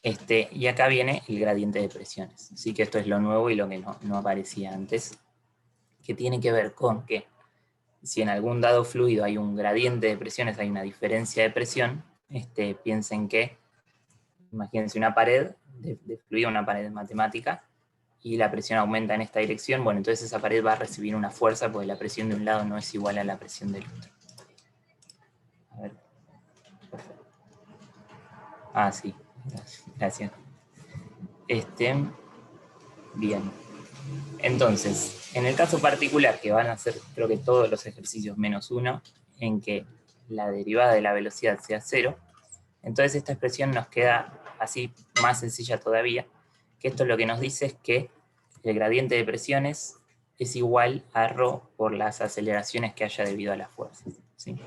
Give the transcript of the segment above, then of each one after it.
Y acá viene el gradiente de presiones. Así que esto es lo nuevo y lo que no aparecía antes, que tiene que ver con que si en algún dado fluido hay un gradiente de presiones, hay una diferencia de presión, piensen que, imagínense una pared de fluido, una pared matemática, y la presión aumenta en esta dirección, bueno, entonces esa pared va a recibir una fuerza porque la presión de un lado no es igual a la presión del otro. A ver. Perfecto. Ah, sí, gracias. Bien. Entonces, en el caso particular, que van a ser creo que todos los ejercicios menos uno, en que la derivada de la velocidad sea 0, entonces esta expresión nos queda así más sencilla todavía, que esto lo que nos dice es que el gradiente de presiones es igual a ρ por las aceleraciones que haya debido a las fuerzas, ¿sí?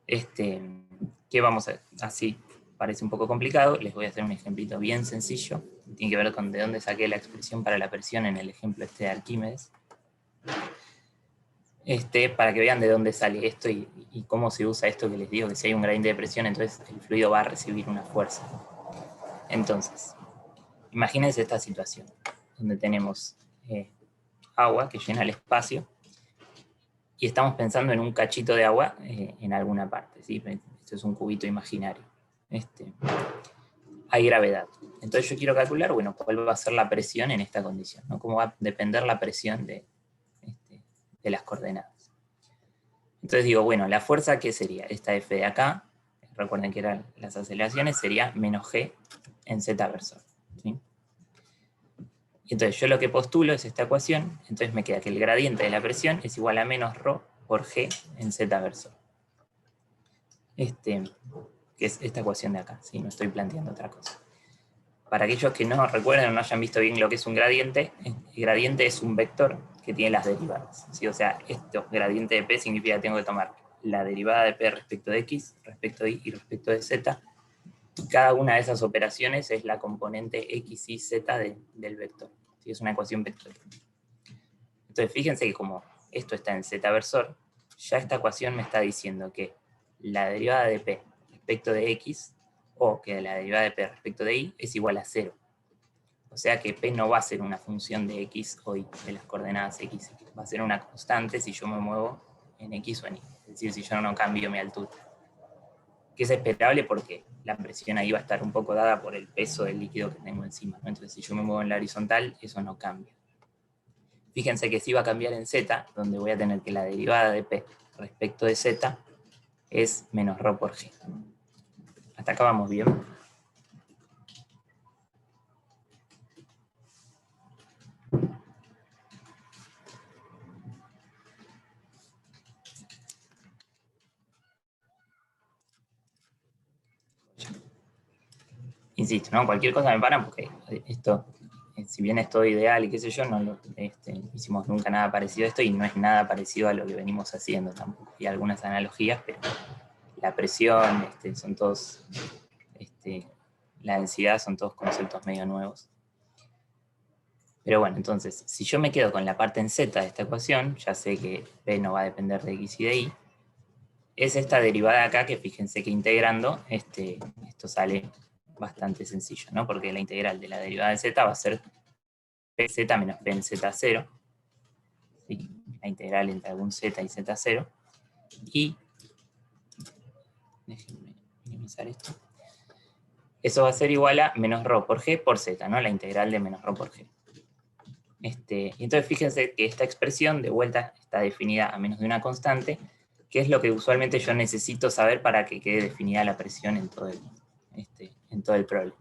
¿Qué vamos a así? Parece un poco complicado, les voy a hacer un ejemplito bien sencillo, tiene que ver con de dónde saqué la expresión para la presión en el ejemplo de Arquímedes, para que vean de dónde sale esto y cómo se usa esto que les digo, que si hay un gradiente de presión, entonces el fluido va a recibir una fuerza. Entonces, imagínense esta situación, donde tenemos agua que llena el espacio, y estamos pensando en un cachito de agua en alguna parte, ¿sí? Esto es un cubito imaginario. Hay gravedad. Entonces yo quiero calcular, bueno, cuál va a ser la presión en esta condición, ¿no? Cómo va a depender la presión de las coordenadas. Entonces digo, bueno, la fuerza, ¿qué sería? Esta F de acá, recuerden que eran las aceleraciones, sería menos G en Z versor, ¿sí? Y entonces yo lo que postulo es esta ecuación, entonces me queda que el gradiente de la presión es igual a menos ρ por G en Z versor. Que es esta ecuación de acá, ¿sí? No estoy planteando otra cosa. Para aquellos que no recuerden o no hayan visto bien lo que es un gradiente, el gradiente es un vector que tiene las derivadas, ¿sí? O sea, esto, gradiente de P, significa que tengo que tomar la derivada de P respecto de X, respecto de Y y respecto de Z. Y cada una de esas operaciones es la componente X, Y, Z del vector, ¿sí? Es una ecuación vectorial. Entonces, fíjense que como esto está en Z versor, ya esta ecuación me está diciendo que la derivada de P respecto de X, o que la derivada de P respecto de Y, es igual a 0. O sea que P no va a ser una función de X o Y, de las coordenadas X, va a ser una constante si yo me muevo en X o en Y. Es decir, si yo no cambio mi altura. Que es esperable porque la presión ahí va a estar un poco dada por el peso del líquido que tengo encima, ¿no? Entonces, si yo me muevo en la horizontal, eso no cambia. Fíjense que sí va a cambiar en Z, donde voy a tener que la derivada de P respecto de Z es menos ρ por G. Hasta acá vamos bien. Insisto, ¿no? Cualquier cosa me paran porque esto, si bien es todo ideal y qué sé yo, no hicimos nunca nada parecido a esto y no es nada parecido a lo que venimos haciendo tampoco. Hay algunas analogías, pero la presión, son todos, la densidad son todos conceptos medio nuevos. Pero bueno, entonces, si yo me quedo con la parte en Z de esta ecuación, ya sé que P no va a depender de X y de Y, es esta derivada de acá que fíjense que integrando, esto sale bastante sencillo, ¿no? Porque la integral de la derivada de Z va a ser PZ menos P en Z0, ¿sí? La integral entre algún Z y Z0, y déjenme minimizar esto. Eso va a ser igual a menos ρ por G por Z, ¿no? La integral de menos ρ por G. Entonces fíjense que esta expresión de vuelta está definida a menos de una constante, que es lo que usualmente yo necesito saber para que quede definida la presión en todo el problema.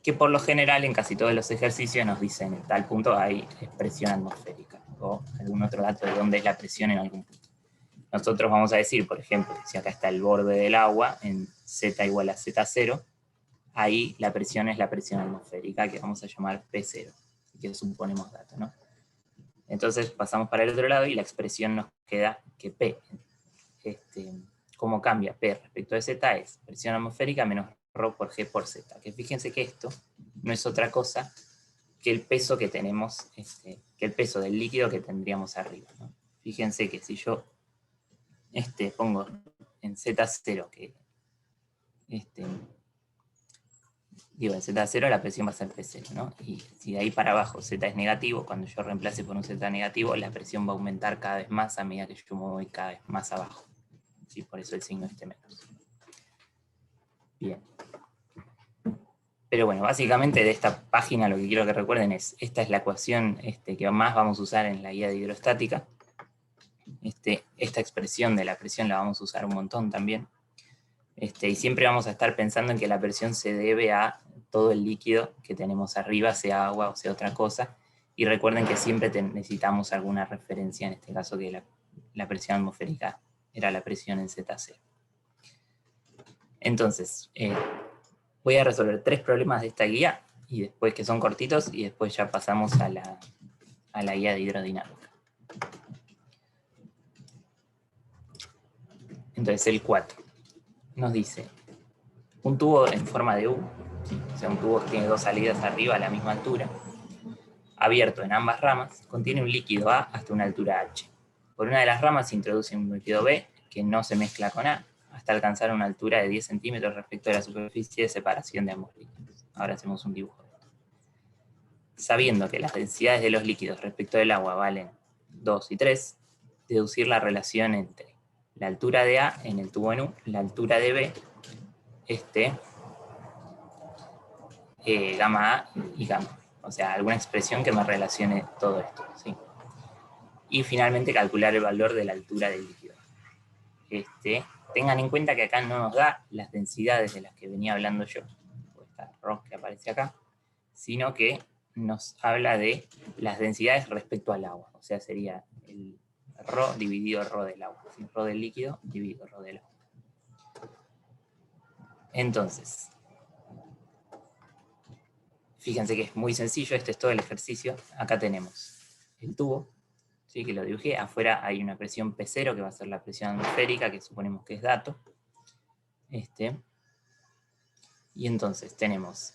Que por lo general en casi todos los ejercicios nos dicen en tal punto hay presión atmosférica, o algún otro dato de dónde es la presión en algún punto. Nosotros vamos a decir, por ejemplo, si acá está el borde del agua, en Z igual a Z0, ahí la presión es la presión atmosférica, que vamos a llamar P0, que suponemos dato, ¿no? Entonces pasamos para el otro lado y la expresión nos queda que P, ¿cómo cambia P respecto de Z? Es presión atmosférica menos ρ por G por Z. Que fíjense que esto no es otra cosa que el peso que tenemos, que el peso del líquido que tendríamos arriba, ¿no? Fíjense que si yo pongo en Z0 que digo, en Z0 la presión va a ser P0, ¿no? Y si de ahí para abajo Z es negativo, cuando yo reemplace por un Z negativo, la presión va a aumentar cada vez más a medida que yo me voy cada vez más abajo. ¿Sí? Por eso el signo este menos. Bien. Pero bueno, básicamente de esta página lo que quiero que recuerden es, esta es la ecuación que más vamos a usar en la guía de hidrostática. Esta expresión de la presión la vamos a usar un montón también. Y siempre vamos a estar pensando en que la presión se debe a todo el líquido que tenemos arriba, sea agua o sea otra cosa. Y recuerden que siempre necesitamos alguna referencia, en este caso que la presión atmosférica era la presión en Z0. Entonces, voy a resolver 3 problemas de esta guía, y después que son cortitos, y después ya pasamos a la guía de hidrodinámica. Entonces, el 4 nos dice, un tubo en forma de U, ¿sí? O sea, un tubo que tiene 2 salidas arriba a la misma altura, abierto en ambas ramas, contiene un líquido A hasta una altura H. Por una de las ramas se introduce un líquido B que no se mezcla con A, hasta alcanzar una altura de 10 centímetros respecto a la superficie de separación de ambos líquidos. Ahora hacemos un dibujo de esto. Sabiendo que las densidades de los líquidos respecto del agua valen 2 y 3, deducir la relación entre la altura de A en el tubo en U, la altura de B, gamma A y gamma B. O sea, alguna expresión que me relacione todo esto, ¿sí? Y finalmente calcular el valor de la altura del líquido. Tengan en cuenta que acá no nos da las densidades de las que venía hablando yo, esta ρ que aparece acá, sino que nos habla de las densidades respecto al agua. O sea, sería el ρ dividido ρ del agua. ¿Sí? Ρ del líquido dividido ρ del agua. Entonces, fíjense que es muy sencillo, este es todo el ejercicio. Acá tenemos el tubo, ¿sí? Que lo dibujé. Afuera hay una presión P0, que va a ser la presión atmosférica, que suponemos que es dato. Y entonces tenemos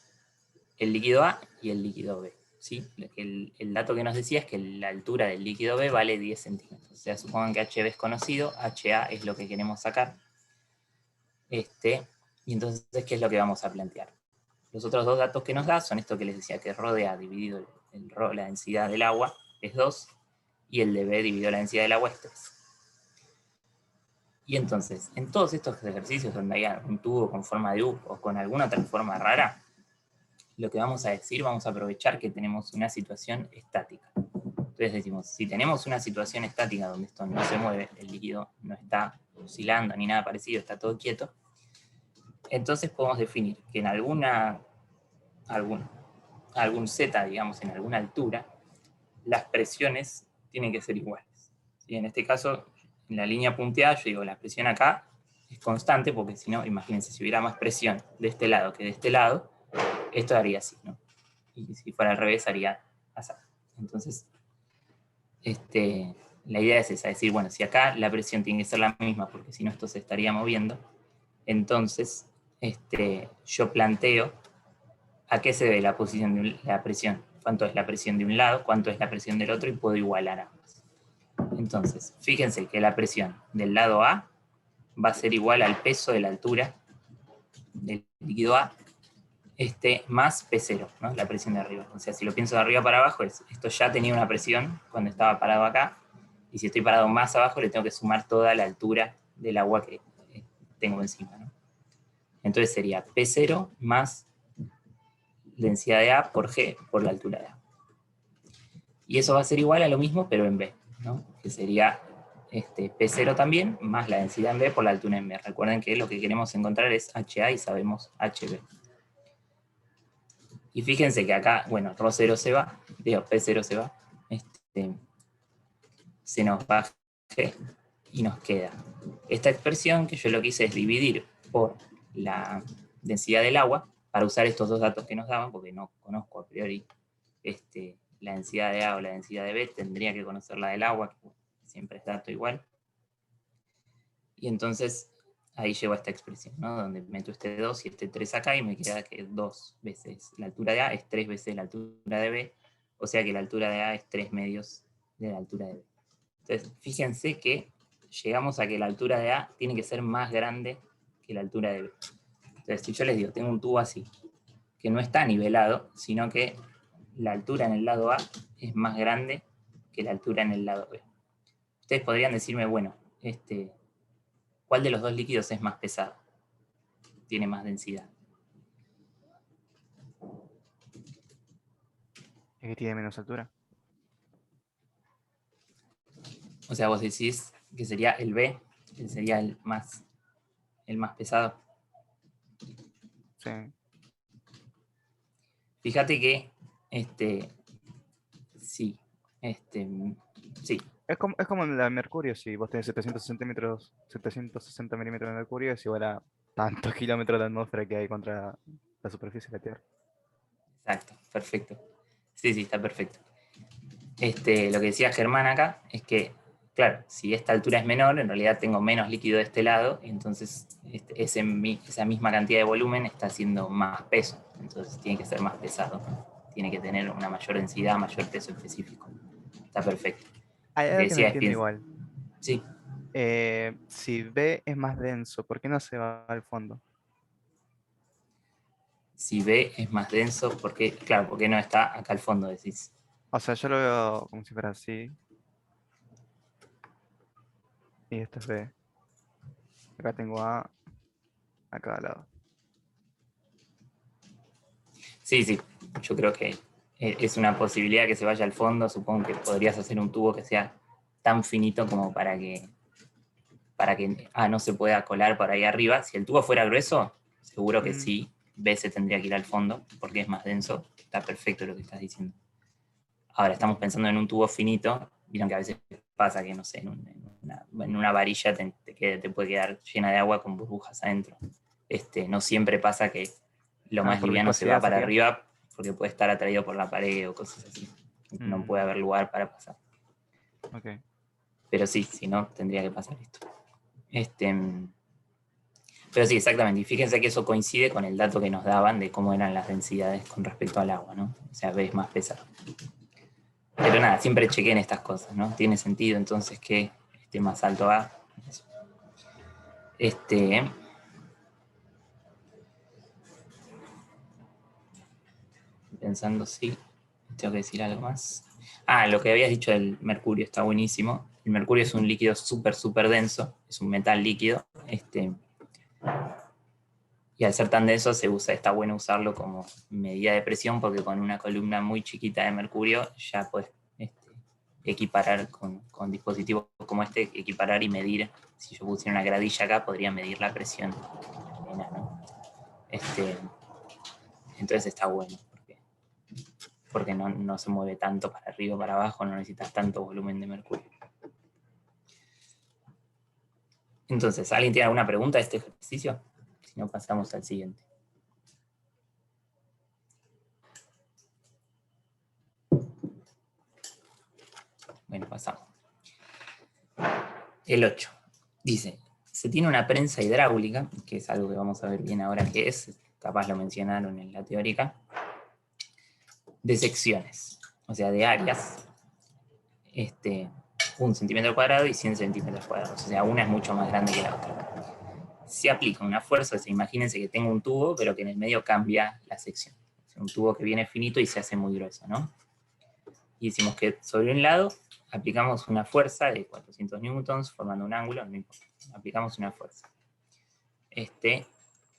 el líquido A y el líquido B. ¿Sí? El dato que nos decía es que la altura del líquido B vale 10 centímetros. O sea, supongan que HB es conocido, HA es lo que queremos sacar. Y entonces, ¿qué es lo que vamos a plantear? Los otros 2 datos que nos da son esto que les decía, que ρ de A dividido la densidad del agua es 2, y el de B dividido la densidad del agua es 3. Y entonces, en todos estos ejercicios donde haya un tubo con forma de U o con alguna otra forma rara, lo que vamos a decir, vamos a aprovechar que tenemos una situación estática. Entonces decimos, si tenemos una situación estática donde esto no se mueve, el líquido no está oscilando ni nada parecido, está todo quieto, entonces podemos definir que en algún Z, digamos, en alguna altura, las presiones tienen que ser iguales. ¿Sí? En este caso, en la línea punteada, yo digo, la presión acá es constante, porque si no, imagínense, si hubiera más presión de este lado que de este lado, esto haría así, ¿no? Y si fuera al revés, haría así. Entonces, la idea es esa, es decir, bueno, si acá la presión tiene que ser la misma, porque si no esto se estaría moviendo, entonces yo planteo a qué se debe la posición de la presión, cuánto es la presión de un lado, cuánto es la presión del otro, y puedo igualar ambas. Entonces, fíjense que la presión del lado A va a ser igual al peso de la altura del líquido A, más P0, ¿no? La presión de arriba. O sea, si lo pienso de arriba para abajo, esto ya tenía una presión cuando estaba parado acá, y si estoy parado más abajo, le tengo que sumar toda la altura del agua que tengo encima, ¿no? Entonces sería P0 más densidad de A por G por la altura de A. Y eso va a ser igual a lo mismo, pero en B, ¿no? Que sería P0 también, más la densidad en B por la altura en B. Recuerden que lo que queremos encontrar es HA y sabemos HB. Y fíjense que acá, bueno, ρ0 se va, P0 se va, se nos va G y nos queda esta expresión, que yo lo que hice es dividir por la densidad del agua, para usar estos 2 datos que nos daban, porque no conozco a priori la densidad de A o la densidad de B, tendría que conocer la del agua, que siempre es dato igual. Y entonces ahí llego a esta expresión, ¿no? Donde meto este 2 y este 3 acá, y me queda que 2 veces la altura de A es 3 veces la altura de B, o sea que la altura de A es 3 medios de la altura de B. Entonces, fíjense que llegamos a que la altura de A tiene que ser más grande que la altura de B. Entonces, si yo les digo, tengo un tubo así, que no está nivelado, sino que la altura en el lado A es más grande que la altura en el lado B. Ustedes podrían decirme, bueno, ¿cuál de los dos líquidos es más pesado? Tiene más densidad. Es que tiene menos altura. O sea, vos decís que sería el B, que sería el más pesado. Sí. Fíjate que, sí, sí, Es como en la mercurio, si vos tenés 760 milímetros de mercurio, es igual a tantos kilómetros de atmósfera que hay contra la superficie de la Tierra. exacto, perfecto. Sí, está perfecto. Lo que decía Germán acá es que, claro, si esta altura es menor, en realidad tengo menos líquido de este lado, y entonces esa misma cantidad de volumen está haciendo más peso, entonces tiene que ser más pesado, tiene que tener una mayor densidad, mayor peso específico. Está perfecto. Hay Lo que algo que no decía es, entiendo igual. sí, Si B es más denso, ¿por qué no se va al fondo? si B es más denso, porque no está acá al fondo, decís. O sea, yo lo veo como si fuera así, y esto es B. Acá tengo A a cada lado. Sí, yo creo que es una posibilidad que se vaya al fondo. Supongo que podrías hacer un tubo que sea tan finito como para que no se pueda colar por ahí arriba. Si el tubo fuera grueso, seguro que Mm, sí, B se tendría que ir al fondo, porque es más denso. Está perfecto lo que estás diciendo. Ahora estamos pensando en un tubo finito. Vieron que a veces pasa que, no sé, en una varilla te puede quedar llena de agua con burbujas adentro. No siempre pasa que lo más por liviano se va viscosidad para sería. arriba porque puede estar atraído por la pared o cosas así. No puede Mm, haber lugar para pasar. ok. Pero sí, si no, tendría que pasar esto. Pero sí, exactamente. Y fíjense que eso coincide con el dato que nos daban de cómo eran las densidades con respecto al agua, ¿no? O sea, B es más pesado. Pero nada, siempre chequen estas cosas, ¿no? Tiene sentido entonces que esté más alto A. Pensando si tengo que decir algo más. Lo que habías dicho del mercurio está buenísimo. El mercurio es un líquido súper denso, es un metal líquido. Y al ser tan denso está bueno usarlo como medida de presión porque con una columna muy chiquita de mercurio ya puedes equiparar con dispositivos como este, equiparar y medir. Si yo pusiera una gradilla acá, podría medir la presión. ¿No? Entonces está bueno porque no se mueve tanto para arriba o para abajo, no necesitas tanto volumen de mercurio. Entonces, ¿alguien tiene alguna pregunta de este ejercicio? Si no, pasamos al siguiente. Bueno, pasamos. El 8. Dice, se tiene una prensa hidráulica, que es algo que vamos a ver bien ahora qué es, capaz lo mencionaron en la teórica, de secciones, o sea, de áreas, 1 centímetro cuadrado y 100 centímetros cuadrados, o sea, una es mucho más grande que la otra. Se aplica una fuerza, o sea, imagínense que tengo un tubo, pero que en el medio cambia la sección. O sea, un tubo que viene finito y se hace muy grueso, ¿no? Y decimos que sobre un lado aplicamos una fuerza de 400 newtons formando un ángulo, no importa, aplicamos una fuerza.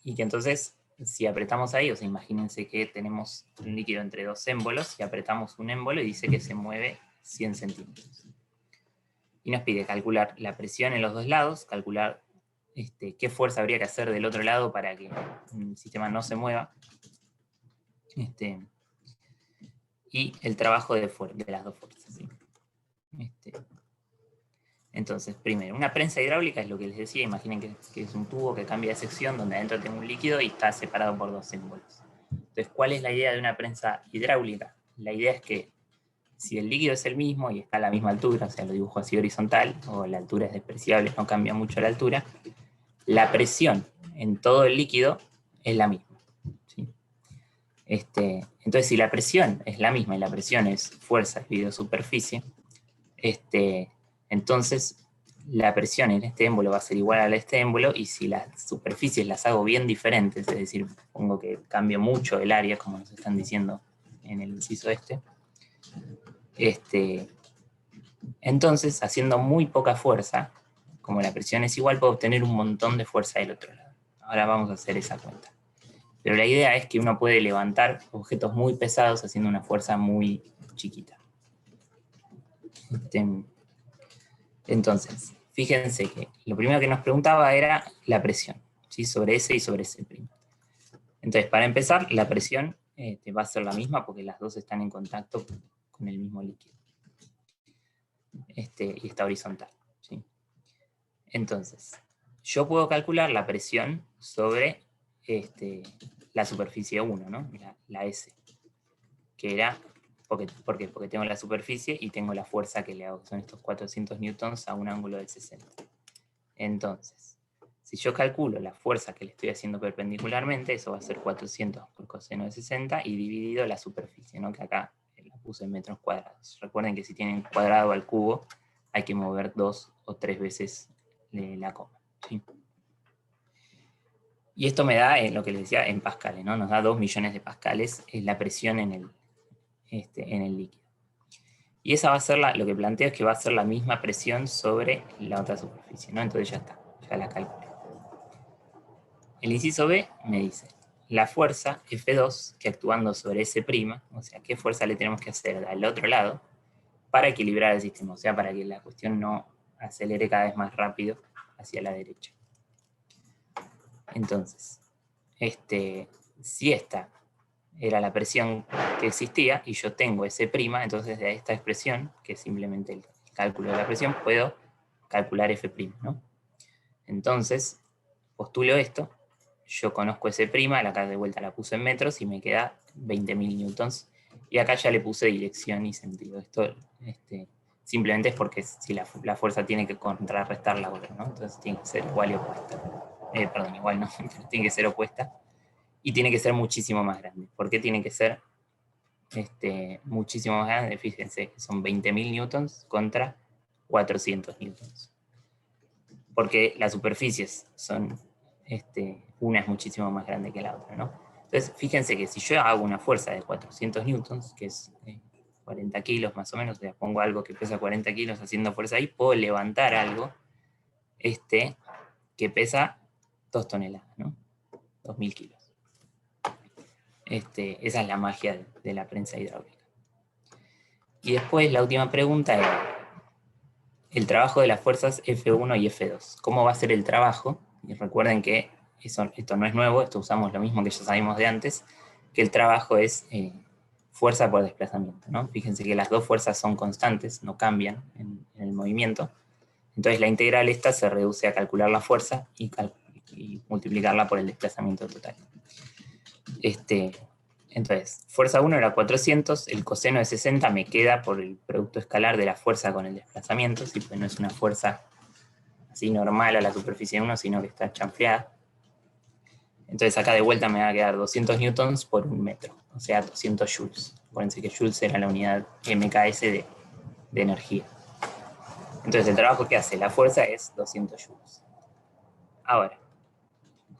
Y que entonces, si apretamos ahí, o sea, imagínense que tenemos un líquido entre dos émbolos y apretamos un émbolo y dice que se mueve 100 centímetros. Y nos pide calcular la presión en los dos lados, calcular qué fuerza habría que hacer del otro lado para que el sistema no se mueva. Y el trabajo de las dos fuerzas. ¿Sí? Entonces, primero, una prensa hidráulica es lo que les decía, imaginen que es un tubo que cambia de sección donde adentro tengo un líquido y está separado por dos émbolos. Entonces, ¿cuál es la idea de una prensa hidráulica? La idea es que si el líquido es el mismo y está a la misma altura, o sea, lo dibujo así horizontal, o la altura es despreciable, no cambia mucho la altura, la presión en todo el líquido es la misma. ¿Sí? Entonces, si la presión es la misma y la presión es fuerza dividido superficie, entonces la presión en este émbolo va a ser igual a la de este émbolo, y si las superficies las hago bien diferentes, es decir, pongo que cambio mucho el área, como nos están diciendo en el inciso entonces, haciendo muy poca fuerza, como la presión es igual, puedo obtener un montón de fuerza del otro lado. Ahora vamos a hacer esa cuenta. Pero la idea es que uno puede levantar objetos muy pesados haciendo una fuerza muy chiquita. Entonces, fíjense que lo primero que nos preguntaba era la presión, ¿sí? Sobre S y sobre S'. Entonces, para empezar, la presión va a ser la misma porque las dos están en contacto con el mismo líquido. Y está horizontal, ¿sí? Entonces, yo puedo calcular la presión sobre la superficie 1, ¿no? La S, que era, ¿por qué? Porque tengo la superficie y tengo la fuerza que le hago, que son estos 400 newtons a un ángulo de 60. Entonces, si yo calculo la fuerza que le estoy haciendo perpendicularmente, eso va a ser 400 por coseno de 60 y dividido la superficie, ¿no? Que acá la puse en metros cuadrados. Recuerden que si tienen cuadrado al cubo, hay que mover 2 o 3 veces la coma, ¿sí? Y esto me da, lo que les decía, en pascales, ¿no? Nos da 2 millones de pascales la presión en el líquido. Y esa va a ser lo que planteo es que va a ser la misma presión sobre la otra superficie, ¿no? Entonces ya está, ya la calculé. El inciso B me dice, la fuerza F2, que actuando sobre S', o sea, ¿qué fuerza le tenemos que hacer al otro lado para equilibrar el sistema? O sea, para que la cuestión no acelere cada vez más rápido hacia la derecha. Entonces, si esta era la presión que existía y yo tengo S', entonces de esta expresión, que es simplemente el cálculo de la presión, puedo calcular F', ¿no? Entonces, postulo esto, yo conozco S', acá de vuelta la puse en metros y me queda 20.000 newtons, y acá ya le puse dirección y sentido. Esto simplemente es porque si la fuerza tiene que contrarrestar la otra, ¿no? Entonces tiene que ser igual y opuesta. Perdón, igual no, tiene que ser opuesta. Y tiene que ser muchísimo más grande. ¿Por qué tiene que ser muchísimo más grande? Fíjense, son 20.000 newtons contra 400 newtons. Porque las superficies son, una es muchísimo más grande que la otra, ¿no? Entonces, fíjense que si yo hago una fuerza de 400 newtons, que es 40 kilos más o menos, o sea, pongo algo que pesa 40 kilos haciendo fuerza ahí, puedo levantar algo que pesa 2 toneladas, ¿no? 2.000 kilos. Esa es la magia de la prensa hidráulica. Y después la última pregunta es el trabajo de las fuerzas F1 y F2. ¿Cómo va a ser el trabajo? Y recuerden que esto no es nuevo, esto usamos lo mismo que ya sabemos de antes, que el trabajo es fuerza por desplazamiento, ¿no? Fíjense que las dos fuerzas son constantes, no cambian en el movimiento. Entonces la integral esta se reduce a calcular la fuerza y multiplicarla por el desplazamiento total. Entonces, fuerza 1 era 400, el coseno de 60 me queda por el producto escalar de la fuerza con el desplazamiento, ¿sí? Pues no es una fuerza así normal a la superficie 1, sino que está chanfleada. Entonces acá de vuelta me va a quedar 200 newtons por un metro, o sea, 200 joules. Acuérdense que joules era la unidad MKS de energía. Entonces el trabajo que hace la fuerza es 200 joules. Ahora,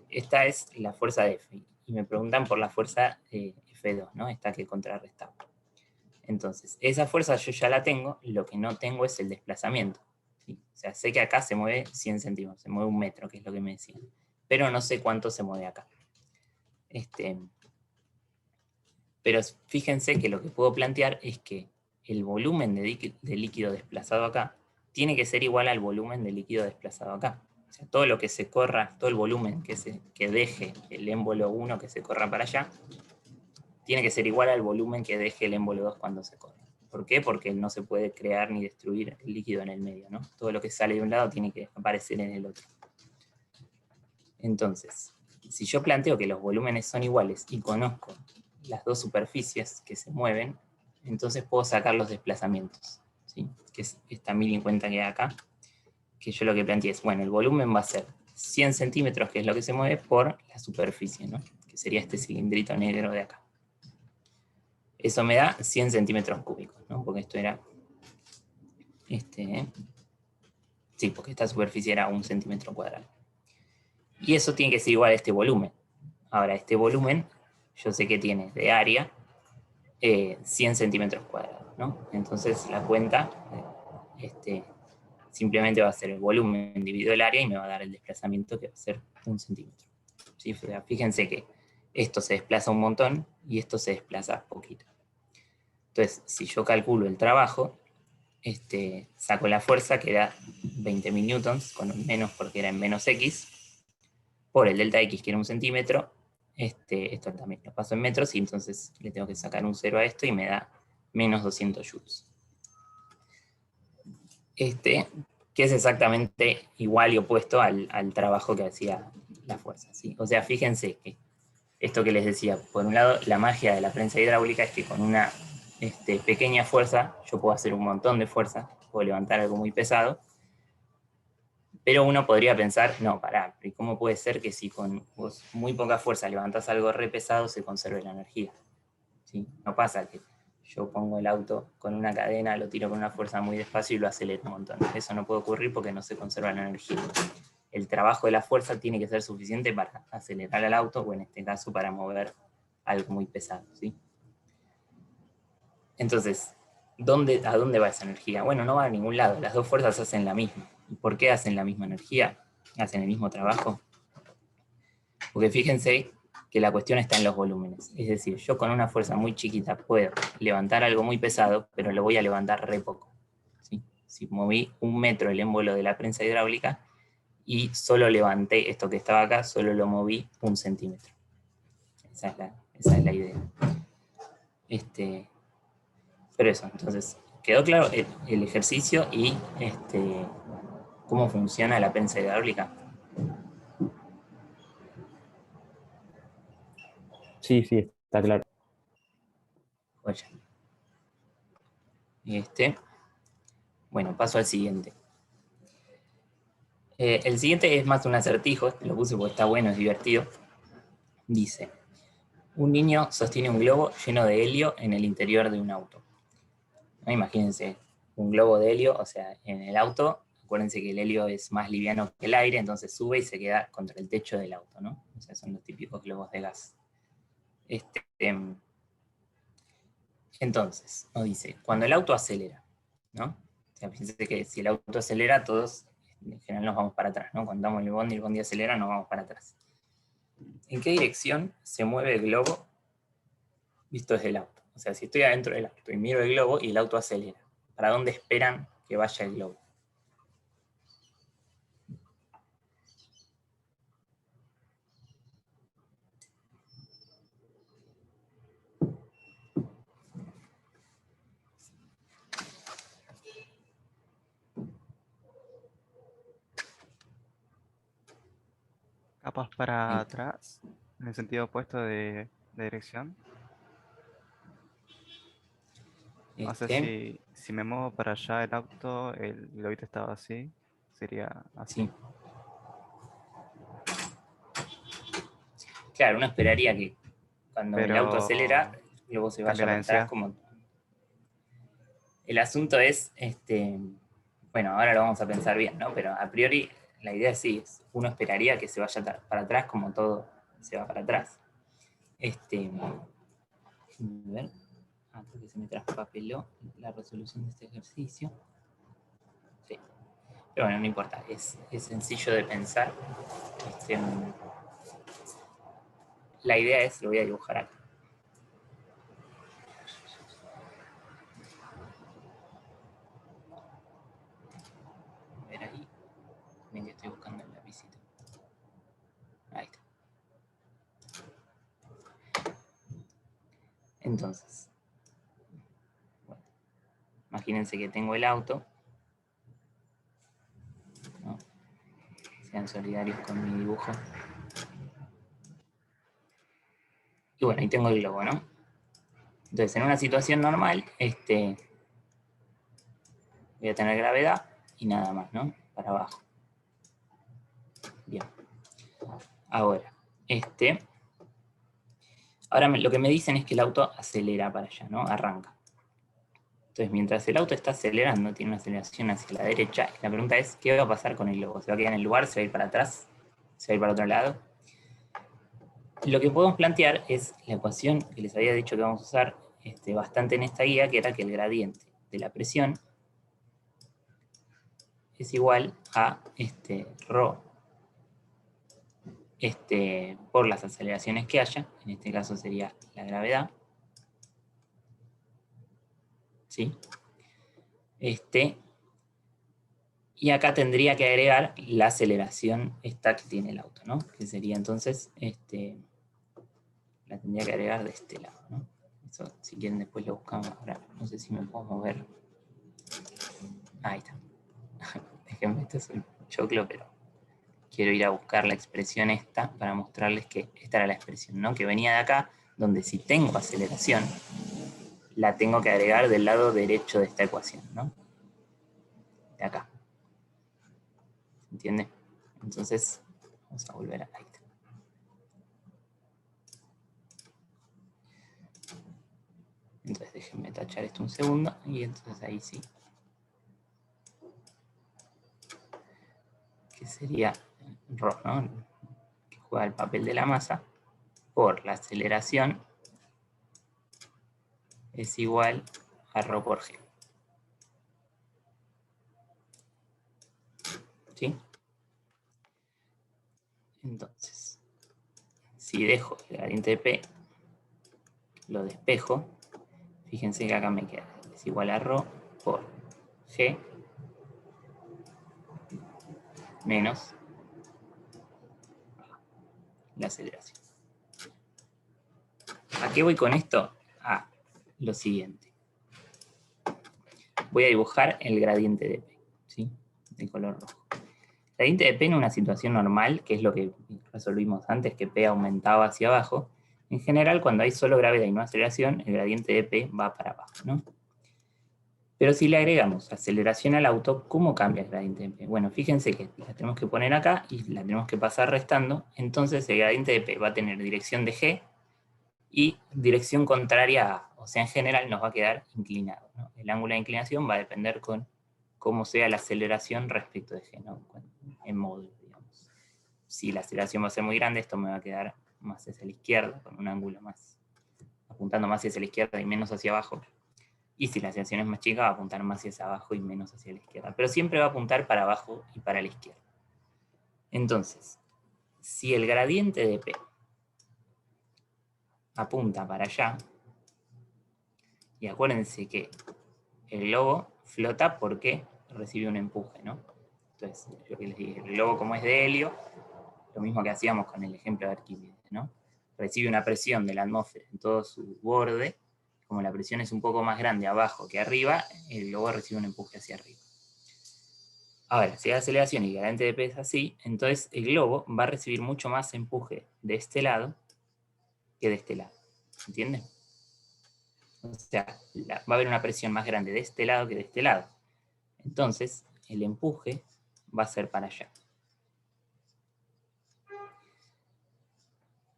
esta es la fuerza de F, y me preguntan por la fuerza F2, ¿no? Esta que contrarrestaba. Entonces, esa fuerza yo ya la tengo, lo que no tengo es el desplazamiento, ¿sí? O sea, sé que acá se mueve 100 centímetros, se mueve 1 metro, que es lo que me decían, pero no sé cuánto se mueve acá. Pero fíjense que lo que puedo plantear es que el volumen de líquido desplazado acá tiene que ser igual al volumen de líquido desplazado acá. O sea, todo lo que se corra, todo el volumen que deje el émbolo 1 que se corra para allá, tiene que ser igual al volumen que deje el émbolo 2 cuando se corra. ¿Por qué? Porque no se puede crear ni destruir el líquido en el medio, ¿no? Todo lo que sale de un lado tiene que aparecer en el otro. Entonces, si yo planteo que los volúmenes son iguales y conozco las dos superficies que se mueven, entonces puedo sacar los desplazamientos, ¿sí? Que es esta 1050 que hay acá, que yo lo que planteé es, bueno, el volumen va a ser 100 centímetros, que es lo que se mueve, por la superficie, ¿no? Que sería este cilindrito negro de acá. Eso me da 100 centímetros cúbicos, ¿no? Porque esto era Sí, porque esta superficie era 1 centímetro cuadrado. Y eso tiene que ser igual a este volumen. Ahora, este volumen, yo sé que tiene de área 100 centímetros cuadrados, ¿no? Entonces la cuenta simplemente va a ser el volumen dividido el área y me va a dar el desplazamiento que va a ser 1 centímetro. ¿Sí? Fíjense que esto se desplaza un montón y esto se desplaza poquito. Entonces, si yo calculo el trabajo, saco la fuerza, que era 20.000 newtons, con un menos porque era en menos x, por el delta x, que era 1 centímetro, esto también lo paso en metros, y entonces le tengo que sacar un 0 a esto y me da menos 200 joules. Que es exactamente igual y opuesto al trabajo que hacía la fuerza, ¿sí? O sea, fíjense que esto que les decía, por un lado, la magia de la prensa hidráulica es que con una pequeña fuerza yo puedo hacer un montón de fuerza, puedo levantar algo muy pesado, pero uno podría pensar, no, pará, ¿y cómo puede ser que si con vos muy poca fuerza levantás algo re pesado se conserve la energía? ¿Sí? No pasa que yo pongo el auto con una cadena, lo tiro con una fuerza muy despacio y lo acelero un montón. Eso no puede ocurrir porque no se conserva la energía. El trabajo de la fuerza tiene que ser suficiente para acelerar el auto, o en este caso para mover algo muy pesado, ¿sí? Entonces, ¿a dónde va esa energía? Bueno, no va a ningún lado, las dos fuerzas hacen la misma. ¿Y por qué hacen la misma energía? ¿Hacen el mismo trabajo? Porque fíjense que la cuestión está en los volúmenes. Es decir, yo con una fuerza muy chiquita puedo levantar algo muy pesado, pero lo voy a levantar re poco. ¿Sí? Si moví 1 metro el émbolo de la prensa hidráulica y solo levanté esto que estaba acá, solo lo moví 1 centímetro. Esa es la idea. Pero eso, entonces, quedó claro el ejercicio y cómo funciona la prensa hidráulica. Sí, sí, está claro. Oye. Bueno, paso al siguiente. El siguiente es más un acertijo, lo puse porque está bueno, es divertido. Dice, un niño sostiene un globo lleno de helio en el interior de un auto. ¿No? Imagínense, un globo de helio, o sea, en el auto, acuérdense que el helio es más liviano que el aire, entonces sube y se queda contra el techo del auto, ¿no? O sea, son los típicos globos de gas. Entonces, nos dice, cuando el auto acelera, ¿no? O sea, fíjense que si el auto acelera, todos en general nos vamos para atrás, ¿no? Cuando andamos en el bondi acelera, nos vamos para atrás. ¿En qué dirección se mueve el globo visto desde el auto? O sea, si estoy adentro del auto y miro el globo y el auto acelera, ¿para dónde esperan que vaya el globo? Capaz para Ahí está. atrás, en el sentido opuesto de dirección. O sea, si me muevo para allá el auto, el globito estaba así, sería Sí. así. Claro, uno esperaría que cuando el auto acelera, Pero el globo se cambia vaya la para atrás densidad. como... El asunto es, bueno, ahora lo vamos a pensar bien, ¿no? Pero a priori la idea sí es, uno esperaría que se vaya para atrás como todo se va para atrás. A ver, creo que se me traspapeló la resolución de este ejercicio. Sí. Pero bueno, no importa, es sencillo de pensar. Este, la idea es, lo voy a dibujar acá. A ver ahí, también estoy buscando el lapicito. Ahí está. Entonces, bueno, imagínense que tengo el auto, ¿no? Sean solidarios con mi dibujo. Y bueno, ahí tengo el globo, ¿no? Entonces, en una situación normal, voy a tener gravedad y nada más, ¿no? Para abajo. Bien. Ahora, ahora lo que me dicen es que el auto acelera para allá, ¿no? Arranca. Entonces, mientras el auto está acelerando, tiene una aceleración hacia la derecha, y la pregunta es, ¿qué va a pasar con el globo? ¿Se va a quedar en el lugar? ¿Se va a ir para atrás? ¿Se va a ir para otro lado? Lo que podemos plantear es la ecuación que les había dicho que vamos a usar bastante en esta guía, que era que el gradiente de la presión es igual a ρ por las aceleraciones que haya, en este caso sería la gravedad, ¿sí? Y acá tendría que agregar la aceleración esta que tiene el auto, ¿no? Que sería entonces, la tendría que agregar de este lado, ¿no? Eso, si quieren después lo buscamos. Ahora, no sé si me puedo mover. Ahí está. Déjenme, esto es un choclo, pero quiero ir a buscar la expresión esta para mostrarles que esta era la expresión, ¿no? Que venía de acá, donde si tengo aceleración, la tengo que agregar del lado derecho de esta ecuación, ¿no? De acá. ¿Entiende? Entonces, vamos a volver a ahí. Entonces déjenme tachar esto un segundo y entonces ahí sí. Que sería ρ, ¿no? Que juega el papel de la masa por la aceleración es igual a ρ por g. ¿Sí? Entonces, si dejo el gradiente de P, lo despejo, fíjense que acá me queda, es igual a ρ por g menos la aceleración. ¿A qué voy con esto? A lo siguiente. Voy a dibujar el gradiente de P, ¿sí? De color rojo. El gradiente de P en una situación normal, que es lo que resolvimos antes, que P aumentaba hacia abajo, en general cuando hay solo gravedad y no aceleración, el gradiente de P va para abajo, ¿no? Pero si le agregamos aceleración al auto, ¿cómo cambia el gradiente de P? Bueno, fíjense que la tenemos que poner acá y la tenemos que pasar restando, entonces el gradiente de P va a tener dirección de G y dirección contraria a A, o sea, en general nos va a quedar inclinado, ¿no? El ángulo de inclinación va a depender con cómo sea la aceleración respecto de G, ¿no? En módulo, digamos. Si la aceleración va a ser muy grande, esto me va a quedar más hacia la izquierda, con un ángulo más, apuntando más hacia la izquierda y menos hacia abajo. Y si la aceleración es más chica, va a apuntar más hacia abajo y menos hacia la izquierda. Pero siempre va a apuntar para abajo y para la izquierda. Entonces, si el gradiente de P apunta para allá, y acuérdense que el globo flota porque recibe un empuje, ¿no? Entonces, lo que les dije, el globo como es de helio, lo mismo que hacíamos con el ejemplo de Arquímedes, ¿no? Recibe una presión de la atmósfera en todo su borde, como la presión es un poco más grande abajo que arriba, el globo recibe un empuje hacia arriba. Ahora, si hay aceleración y el gradiente de P es así, entonces el globo va a recibir mucho más empuje de este lado que de este lado. ¿Entienden? O sea, va a haber una presión más grande de este lado que de este lado. Entonces, el empuje va a ser para allá.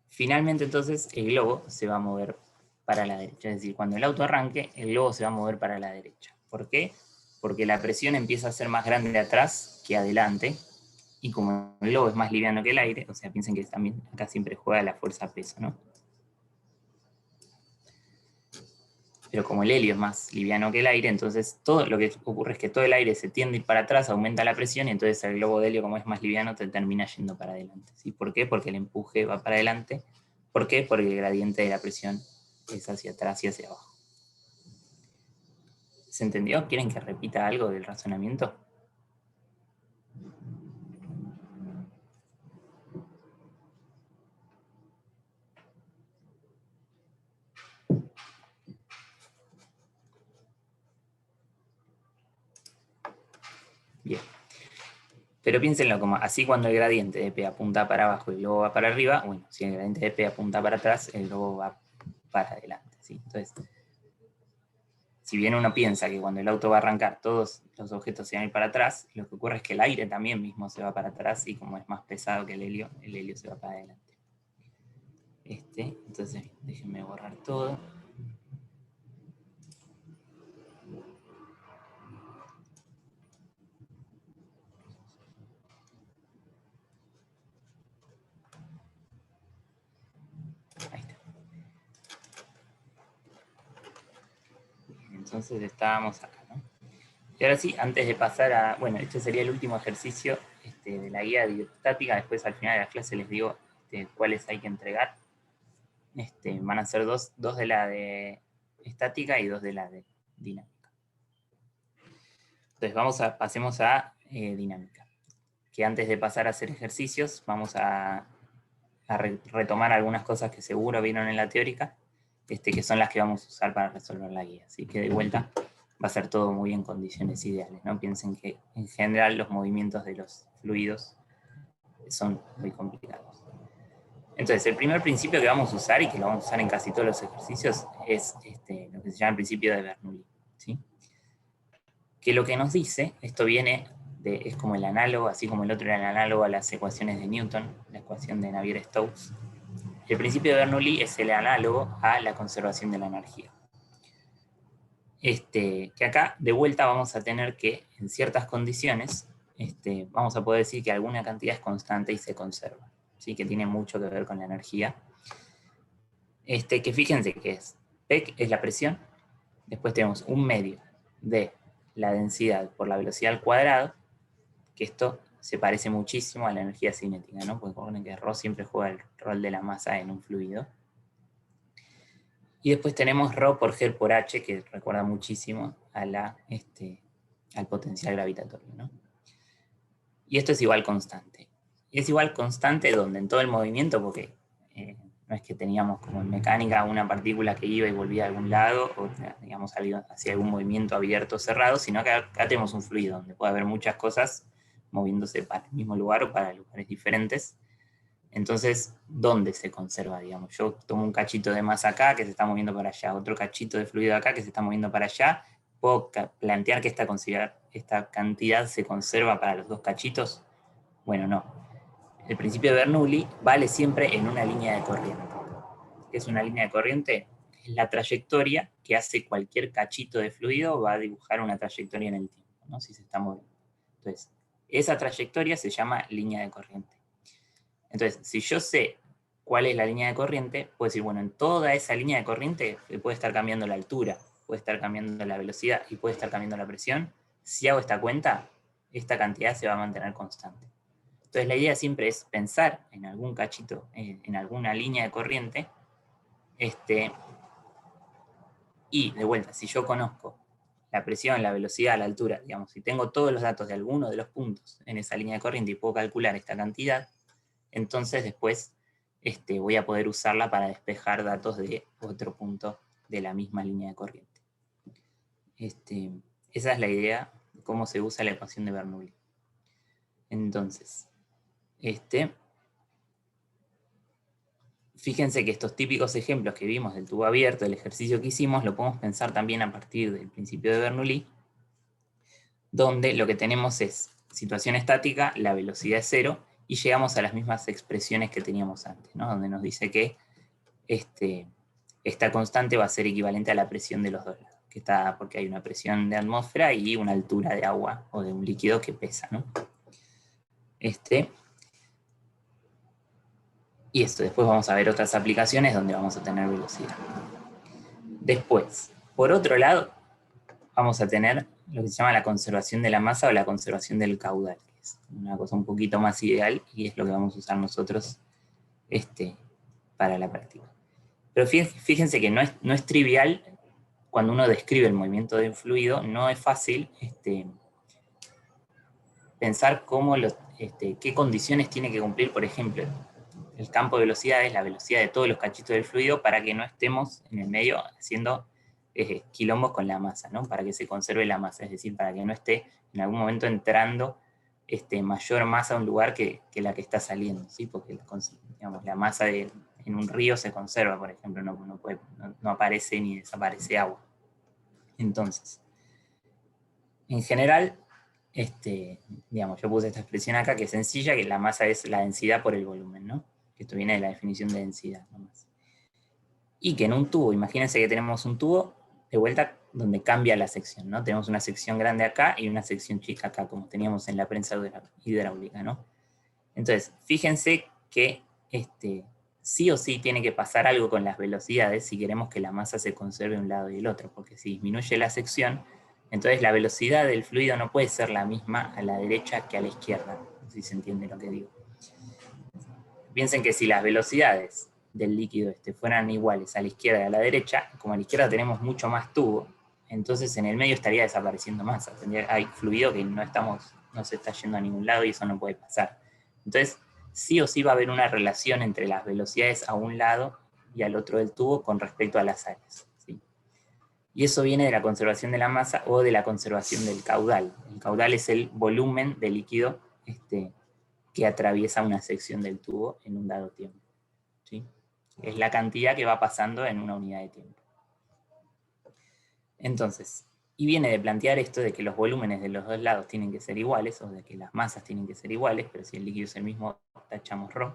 Finalmente, entonces, el globo se va a mover para la derecha. Es decir, cuando el auto arranque, el globo se va a mover para la derecha. ¿Por qué? Porque la presión empieza a ser más grande de atrás que adelante. Y como el globo es más liviano que el aire, o sea, piensen que también acá siempre juega la fuerza-peso, ¿no? Pero como el helio es más liviano que el aire, entonces todo lo que ocurre es que todo el aire se tiende a ir para atrás, aumenta la presión, y entonces el globo de helio, como es más liviano, te termina yendo para adelante. ¿Sí? ¿Por qué? Porque el empuje va para adelante. ¿Por qué? Porque el gradiente de la presión es hacia atrás y hacia abajo. ¿Se entendió? ¿Quieren que repita algo del razonamiento? Bien. Pero piénsenlo como así: cuando el gradiente de P apunta para abajo y el globo va para arriba, bueno, si el gradiente de P apunta para atrás, el globo va para adelante. ¿Sí? Entonces, si bien uno piensa que cuando el auto va a arrancar todos los objetos se van a ir para atrás, lo que ocurre es que el aire también mismo se va para atrás, y como es más pesado que el helio se va para adelante. Entonces, déjenme borrar todo. Entonces estábamos acá, ¿no? Y ahora sí, antes de pasar a, bueno, este sería el último ejercicio de la guía de hidrostática. Después al final de la clase les digo cuáles hay que entregar. Van a ser dos de la de estática y 2 de la de dinámica. Entonces pasemos a dinámica. Que antes de pasar a hacer ejercicios, vamos a retomar algunas cosas que seguro vieron en la teórica, que son las que vamos a usar para resolver la guía. Así que de vuelta va a ser todo muy en condiciones ideales, ¿no? Piensen que en general los movimientos de los fluidos son muy complicados. Entonces, el primer principio que vamos a usar, y que lo vamos a usar en casi todos los ejercicios, es lo que se llama el principio de Bernoulli, ¿sí? Que lo que nos dice, esto viene es como el análogo, así como el otro era el análogo a las ecuaciones de Newton, la ecuación de Navier-Stokes. El principio de Bernoulli es el análogo a la conservación de la energía. Que acá, de vuelta, vamos a tener que, en ciertas condiciones, vamos a poder decir que alguna cantidad es constante y se conserva, ¿sí? Que tiene mucho que ver con la energía. Que fíjense que es, P es la presión, después tenemos un medio de la densidad por la velocidad al cuadrado, que esto se parece muchísimo a la energía cinética, ¿no? Porque recuerden que Rho siempre juega el rol de la masa en un fluido. Y después tenemos Rho por G por H, que recuerda muchísimo a al potencial gravitatorio, ¿no? Y esto es igual constante. Y es igual constante donde en todo el movimiento, porque no es que teníamos como en mecánica una partícula que iba y volvía a algún lado, o digamos hacia algún movimiento abierto o cerrado, sino que acá tenemos un fluido donde puede haber muchas cosas moviéndose para el mismo lugar o para lugares diferentes. Entonces, ¿dónde se conserva? Digamos, yo tomo un cachito de masa acá que se está moviendo para allá, otro cachito de fluido acá que se está moviendo para allá. ¿Puedo plantear que esta cantidad se conserva para los dos cachitos? Bueno, no. El principio de Bernoulli vale siempre en una línea de corriente. ¿Qué es una línea de corriente? Es la trayectoria que hace cualquier cachito de fluido, va a dibujar una trayectoria en el tiempo, ¿no? Si se está moviendo. Entonces, esa trayectoria se llama línea de corriente. Entonces, si yo sé cuál es la línea de corriente, puedo decir, bueno, en toda esa línea de corriente puede estar cambiando la altura, puede estar cambiando la velocidad y puede estar cambiando la presión. Si hago esta cuenta, esta cantidad se va a mantener constante. Entonces, la idea siempre es pensar en algún cachito, en alguna línea de corriente, y de vuelta, si yo conozco la presión, la velocidad, la altura, digamos, si tengo todos los datos de alguno de los puntos en esa línea de corriente y puedo calcular esta cantidad, entonces después voy a poder usarla para despejar datos de otro punto de la misma línea de corriente. Esa es la idea de cómo se usa la ecuación de Bernoulli. Entonces, fíjense que estos típicos ejemplos que vimos del tubo abierto, del ejercicio que hicimos, lo podemos pensar también a partir del principio de Bernoulli, donde lo que tenemos es situación estática, la velocidad es 0, y llegamos a las mismas expresiones que teníamos antes, ¿no? Donde nos dice que esta constante va a ser equivalente a la presión de los dos lados, porque hay una presión de atmósfera y una altura de agua o de un líquido que pesa, ¿no? Y esto, después vamos a ver otras aplicaciones donde vamos a tener velocidad. Después, por otro lado, vamos a tener lo que se llama la conservación de la masa o la conservación del caudal, que es una cosa un poquito más ideal y es lo que vamos a usar nosotros para la práctica. Pero fíjense que no es trivial cuando uno describe el movimiento de un fluido, no es fácil pensar qué condiciones tiene que cumplir, por ejemplo, el campo de velocidad es la velocidad de todos los cachitos del fluido para que no estemos en el medio haciendo quilombos con la masa, ¿no? Para que se conserve la masa, es decir, para que no esté en algún momento entrando mayor masa a un lugar que la que está saliendo, ¿sí? Porque digamos, la masa en un río se conserva, por ejemplo, no aparece ni desaparece agua. Entonces, en general, digamos, yo puse esta expresión acá que es sencilla, que la masa es la densidad por el volumen, ¿no? Esto viene de la definición de densidad nomás. Y que en un tubo, imagínense que tenemos un tubo de vuelta donde cambia la sección, ¿no? Tenemos una sección grande acá y una sección chica acá, como teníamos en la prensa hidráulica, ¿no? Entonces, fíjense que sí o sí tiene que pasar algo con las velocidades si queremos que la masa se conserve de un lado y el otro, porque si disminuye la sección, entonces la velocidad del fluido no puede ser la misma a la derecha que a la izquierda, si se entiende lo que digo. Piensen que si las velocidades del líquido fueran iguales a la izquierda y a la derecha, como a la izquierda tenemos mucho más tubo, entonces en el medio estaría desapareciendo masa. Hay fluido que no se está yendo a ningún lado y eso no puede pasar. Entonces, sí o sí va a haber una relación entre las velocidades a un lado y al otro del tubo con respecto a las áreas, ¿sí? Y eso viene de la conservación de la masa o de la conservación del caudal. El caudal es el volumen de líquido que atraviesa una sección del tubo en un dado tiempo, ¿sí? Es la cantidad que va pasando en una unidad de tiempo. Entonces, y viene de plantear esto de que los volúmenes de los dos lados tienen que ser iguales, o de que las masas tienen que ser iguales, pero si el líquido es el mismo, tachamos ρ.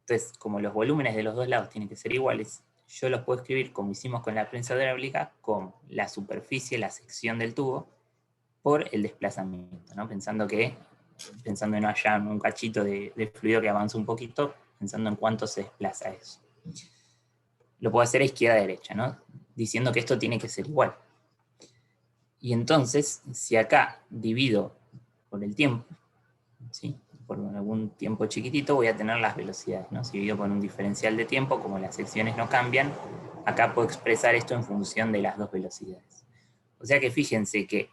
Entonces, como los volúmenes de los dos lados tienen que ser iguales, yo los puedo escribir como hicimos con la prensa hidráulica, como la superficie, la sección del tubo, por el desplazamiento, ¿no? Pensando en allá un cachito de fluido que avanza un poquito, pensando en cuánto se desplaza eso. Lo puedo hacer a izquierda a derecha, ¿no? Diciendo que esto tiene que ser igual. Y entonces, si acá divido por el tiempo, ¿sí? Por algún tiempo chiquitito, voy a tener las velocidades, ¿no? Si divido por un diferencial de tiempo, como las secciones no cambian, acá puedo expresar esto en función de las dos velocidades. O sea que fíjense que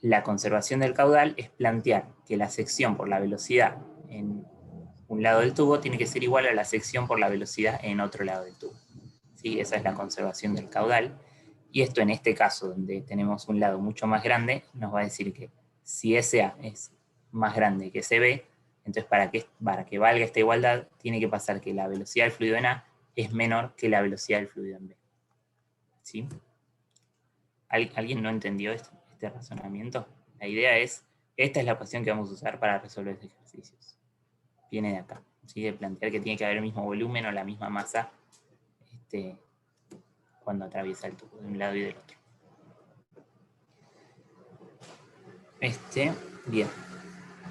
la conservación del caudal es plantear que la sección por la velocidad en un lado del tubo tiene que ser igual a la sección por la velocidad en otro lado del tubo, ¿sí? Esa es la conservación del caudal. Y esto en este caso, donde tenemos un lado mucho más grande, nos va a decir que si SA es más grande que CB, entonces para que valga esta igualdad, tiene que pasar que la velocidad del fluido en A es menor que la velocidad del fluido en B, ¿sí? ¿Alguien no entendió este razonamiento? La idea es, esta es la ecuación que vamos a usar para resolver estos ejercicios. Viene de acá, ¿sí? De plantear que tiene que haber el mismo volumen o la misma masa cuando atraviesa el tubo de un lado y del otro. Bien.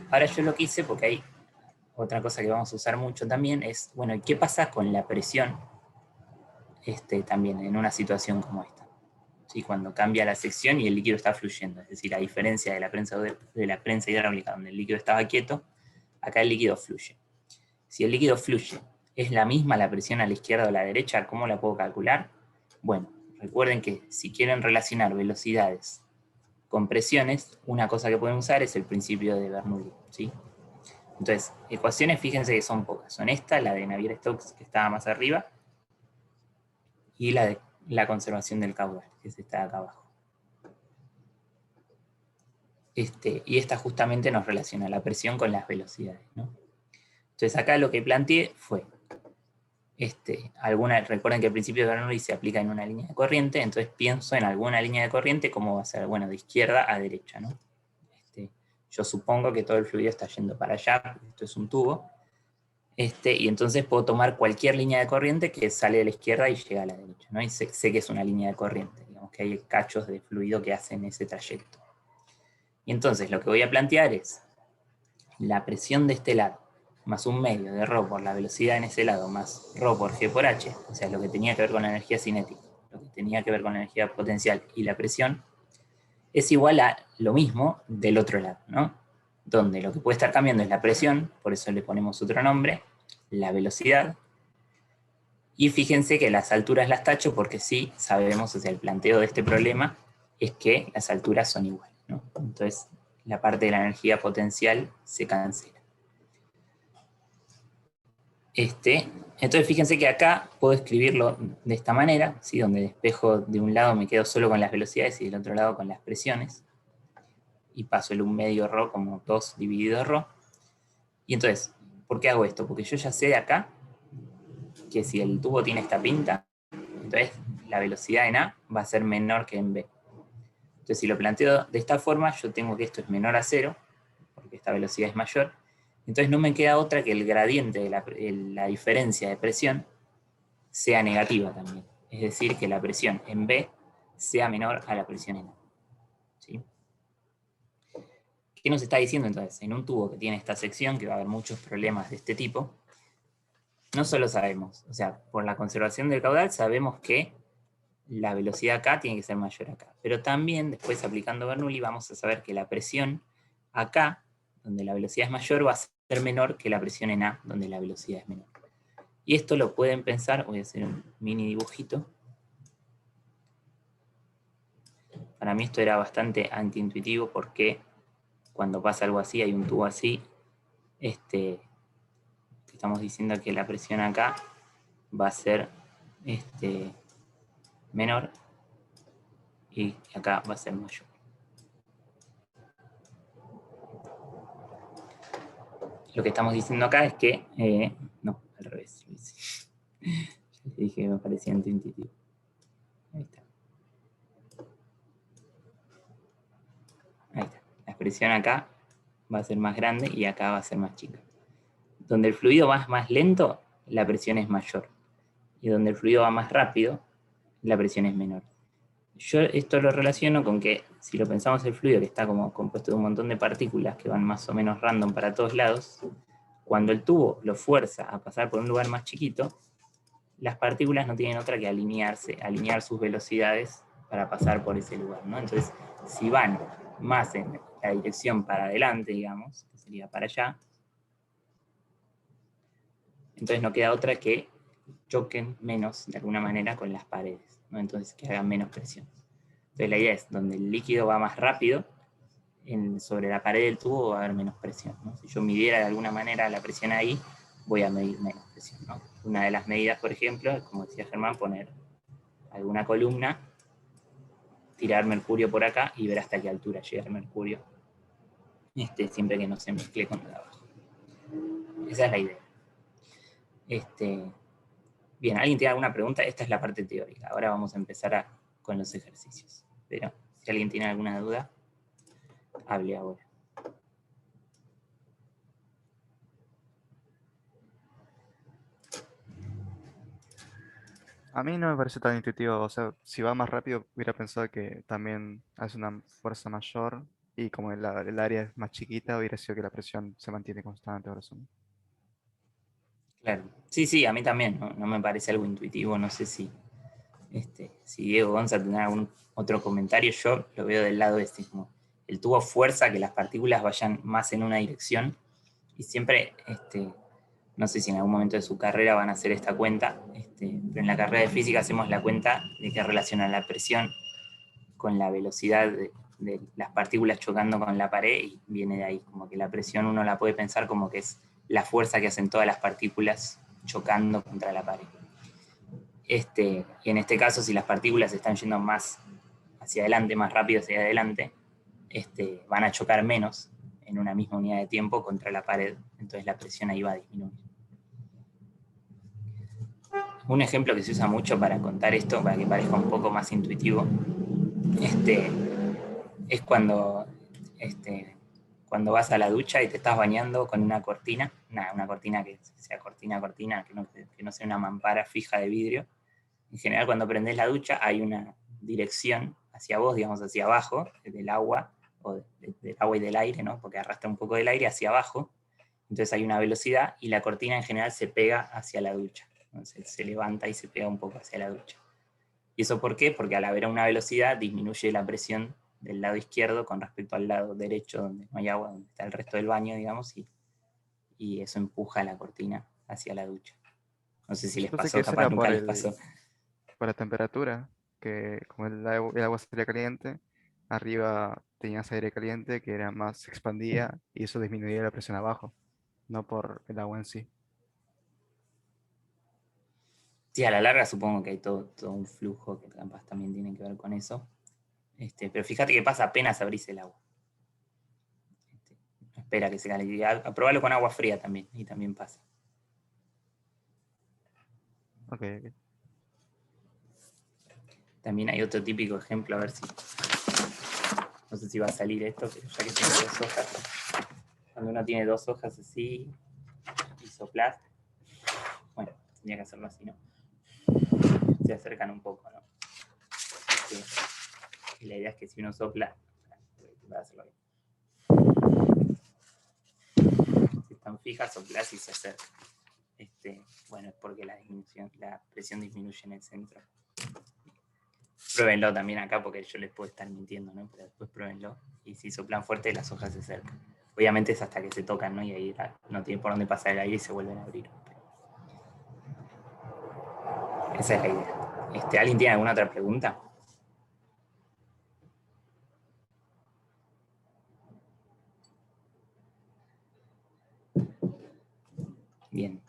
Ahora yo lo que hice, porque hay otra cosa que vamos a usar mucho también, es, bueno, ¿qué pasa con la presión también en una situación como esta? ¿Sí? Cuando cambia la sección y el líquido está fluyendo, es decir, a diferencia de la prensa hidráulica donde el líquido estaba quieto, acá el líquido fluye. Si el líquido fluye, ¿es la misma la presión a la izquierda o a la derecha? ¿Cómo la puedo calcular? Bueno, recuerden que si quieren relacionar velocidades con presiones, una cosa que pueden usar es el principio de Bernoulli, ¿sí? Entonces, ecuaciones, fíjense que son pocas. Son esta, la de Navier-Stokes, que estaba más arriba, y la de la conservación del caudal, que es esta de acá abajo. Y esta justamente nos relaciona la presión con las velocidades, ¿no? Entonces acá lo que planteé fue, recuerden que el principio de Bernoulli se aplica en una línea de corriente, entonces pienso en alguna línea de corriente, ¿cómo va a ser? Bueno, de izquierda a derecha, ¿no? Yo supongo que todo el fluido está yendo para allá, esto es un tubo, y entonces puedo tomar cualquier línea de corriente que sale de la izquierda y llega a la derecha, ¿no? Y sé que es una línea de corriente, digamos que hay cachos de fluido que hacen ese trayecto. Y entonces lo que voy a plantear es la presión de este lado, más un medio de ρ por la velocidad en ese lado, más ρ por g por h, o sea, lo que tenía que ver con la energía cinética, lo que tenía que ver con la energía potencial y la presión, es igual a lo mismo del otro lado, ¿no? Donde lo que puede estar cambiando es la presión, por eso le ponemos otro nombre, la velocidad, y fíjense que las alturas las tacho porque sí sabemos, o sea, el planteo de este problema es que las alturas son iguales, ¿no? Entonces, la parte de la energía potencial se cancela. Entonces, fíjense que acá puedo escribirlo de esta manera, ¿sí? Donde despejo de un lado me quedo solo con las velocidades y del otro lado con las presiones. Y paso el 1 medio ρ como 2 dividido ρ. Y entonces, ¿por qué hago esto? Porque yo ya sé de acá que si el tubo tiene esta pinta, entonces la velocidad en A va a ser menor que en B. Entonces, si lo planteo de esta forma, yo tengo que esto es menor a 0, porque esta velocidad es mayor. Entonces no me queda otra que el gradiente de la diferencia de presión sea negativa también. Es decir, que la presión en B sea menor a la presión en A. ¿Sí? ¿Qué nos está diciendo entonces? En un tubo que tiene esta sección, que va a haber muchos problemas de este tipo, no solo sabemos, o sea, por la conservación del caudal sabemos que la velocidad acá tiene que ser mayor acá. Pero también, después aplicando Bernoulli, vamos a saber que la presión acá, donde la velocidad es mayor, va a ser menor que la presión en A, donde la velocidad es menor. Y esto lo pueden pensar, voy a hacer un mini dibujito. Para mí esto era bastante antiintuitivo porque cuando pasa algo así, hay un tubo así, estamos diciendo que la presión acá va a ser menor y acá va a ser mayor. Lo que estamos diciendo acá es que, no, al revés, lo hice. Ya te dije que me parecía antiintuitivo. Ahí está. Ahí está. La presión acá va a ser más grande y acá va a ser más chica. Donde el fluido va más lento, la presión es mayor. Y donde el fluido va más rápido, la presión es menor. Yo esto lo relaciono con que, si lo pensamos el fluido, que está como compuesto de un montón de partículas que van más o menos random para todos lados, cuando el tubo lo fuerza a pasar por un lugar más chiquito, las partículas no tienen otra que alinearse, alinear sus velocidades para pasar por ese lugar, ¿no? Entonces, si van más en la dirección para adelante, digamos, que sería para allá, entonces no queda otra que choquen menos, de alguna manera, con las paredes, ¿no? Entonces, que hagan menos presión. Entonces, la idea es, donde el líquido va más rápido, sobre la pared del tubo va a haber menos presión, ¿no? Si yo midiera de alguna manera la presión ahí, voy a medir menos presión, ¿no? Una de las medidas, por ejemplo, es, como decía Germán, poner alguna columna, tirar mercurio por acá y ver hasta qué altura llega el mercurio, siempre que no se mezcle con el de abajo. Esa es la idea. Bien, ¿alguien tiene alguna pregunta? Esta es la parte teórica. Ahora vamos a empezar con los ejercicios. Pero si alguien tiene alguna duda, hable ahora. A mí no me parece tan intuitivo, o sea, si va más rápido hubiera pensado que también hace una fuerza mayor y como el área es más chiquita hubiera sido que la presión se mantiene constante ahora son. Claro. Sí, sí, a mí también. No me parece algo intuitivo. No sé si Diego Gonza tendrá algún otro comentario. Yo lo veo del lado como el tubo fuerza que las partículas vayan más en una dirección y siempre, no sé si en algún momento de su carrera van a hacer esta cuenta, pero en la carrera de física hacemos la cuenta de que relaciona la presión con la velocidad de las partículas chocando con la pared y viene de ahí, como que la presión uno la puede pensar como que es la fuerza que hacen todas las partículas chocando contra la pared. Y en este caso, si las partículas están yendo más hacia adelante, más rápido hacia adelante, van a chocar menos en una misma unidad de tiempo contra la pared, entonces la presión ahí va a disminuir. Un ejemplo que se usa mucho para contar esto, para que parezca un poco más intuitivo, es cuando vas a la ducha y te estás bañando con una cortina, una cortina que sea cortina, que no sea una mampara fija de vidrio. En general, cuando prendés la ducha hay una dirección hacia vos, digamos hacia abajo, del agua, o del agua y del aire, ¿no? Porque arrastra un poco del aire hacia abajo, entonces hay una velocidad y la cortina en general se pega hacia la ducha. Entonces se levanta y se pega un poco hacia la ducha. ¿Y eso por qué? Porque al haber una velocidad disminuye la presión del lado izquierdo con respecto al lado derecho, donde no hay agua, donde está el resto del baño, digamos, y eso empuja la cortina hacia la ducha. No sé si Yo les pensé que pasó, eso capaz era nunca les pasó. por la temperatura, que como el agua salía caliente, arriba tenías aire caliente que era más se expandía y eso disminuía la presión abajo, no por el agua en sí. Sí, a la larga supongo que hay todo un flujo que capaz también tiene que ver con eso. Pero fíjate que pasa apenas abrís el agua. Espera que se caliente. Aprobalo con agua fría también, y también pasa. Ok, ok. También hay otro típico ejemplo, a ver si... No sé si va a salir esto, pero ya que tiene dos hojas. Cuando uno tiene dos hojas así, y soplás, bueno, tenía que hacerlo así, ¿no? Se acercan un poco, ¿no? Y la idea es que si uno sopla, va a hacerlo bien. Si están fijas, soplás y se acercan. bueno, es porque la presión disminuye en el centro. Pruébenlo también acá porque yo les puedo estar mintiendo, ¿no? Pero después pruébenlo. Y si soplan fuerte, las hojas se acercan. Obviamente es hasta que se tocan, ¿no? Y ahí no tiene por dónde pasar el aire y se vuelven a abrir. Esa es la idea. ¿Alguien tiene alguna otra pregunta? Bien.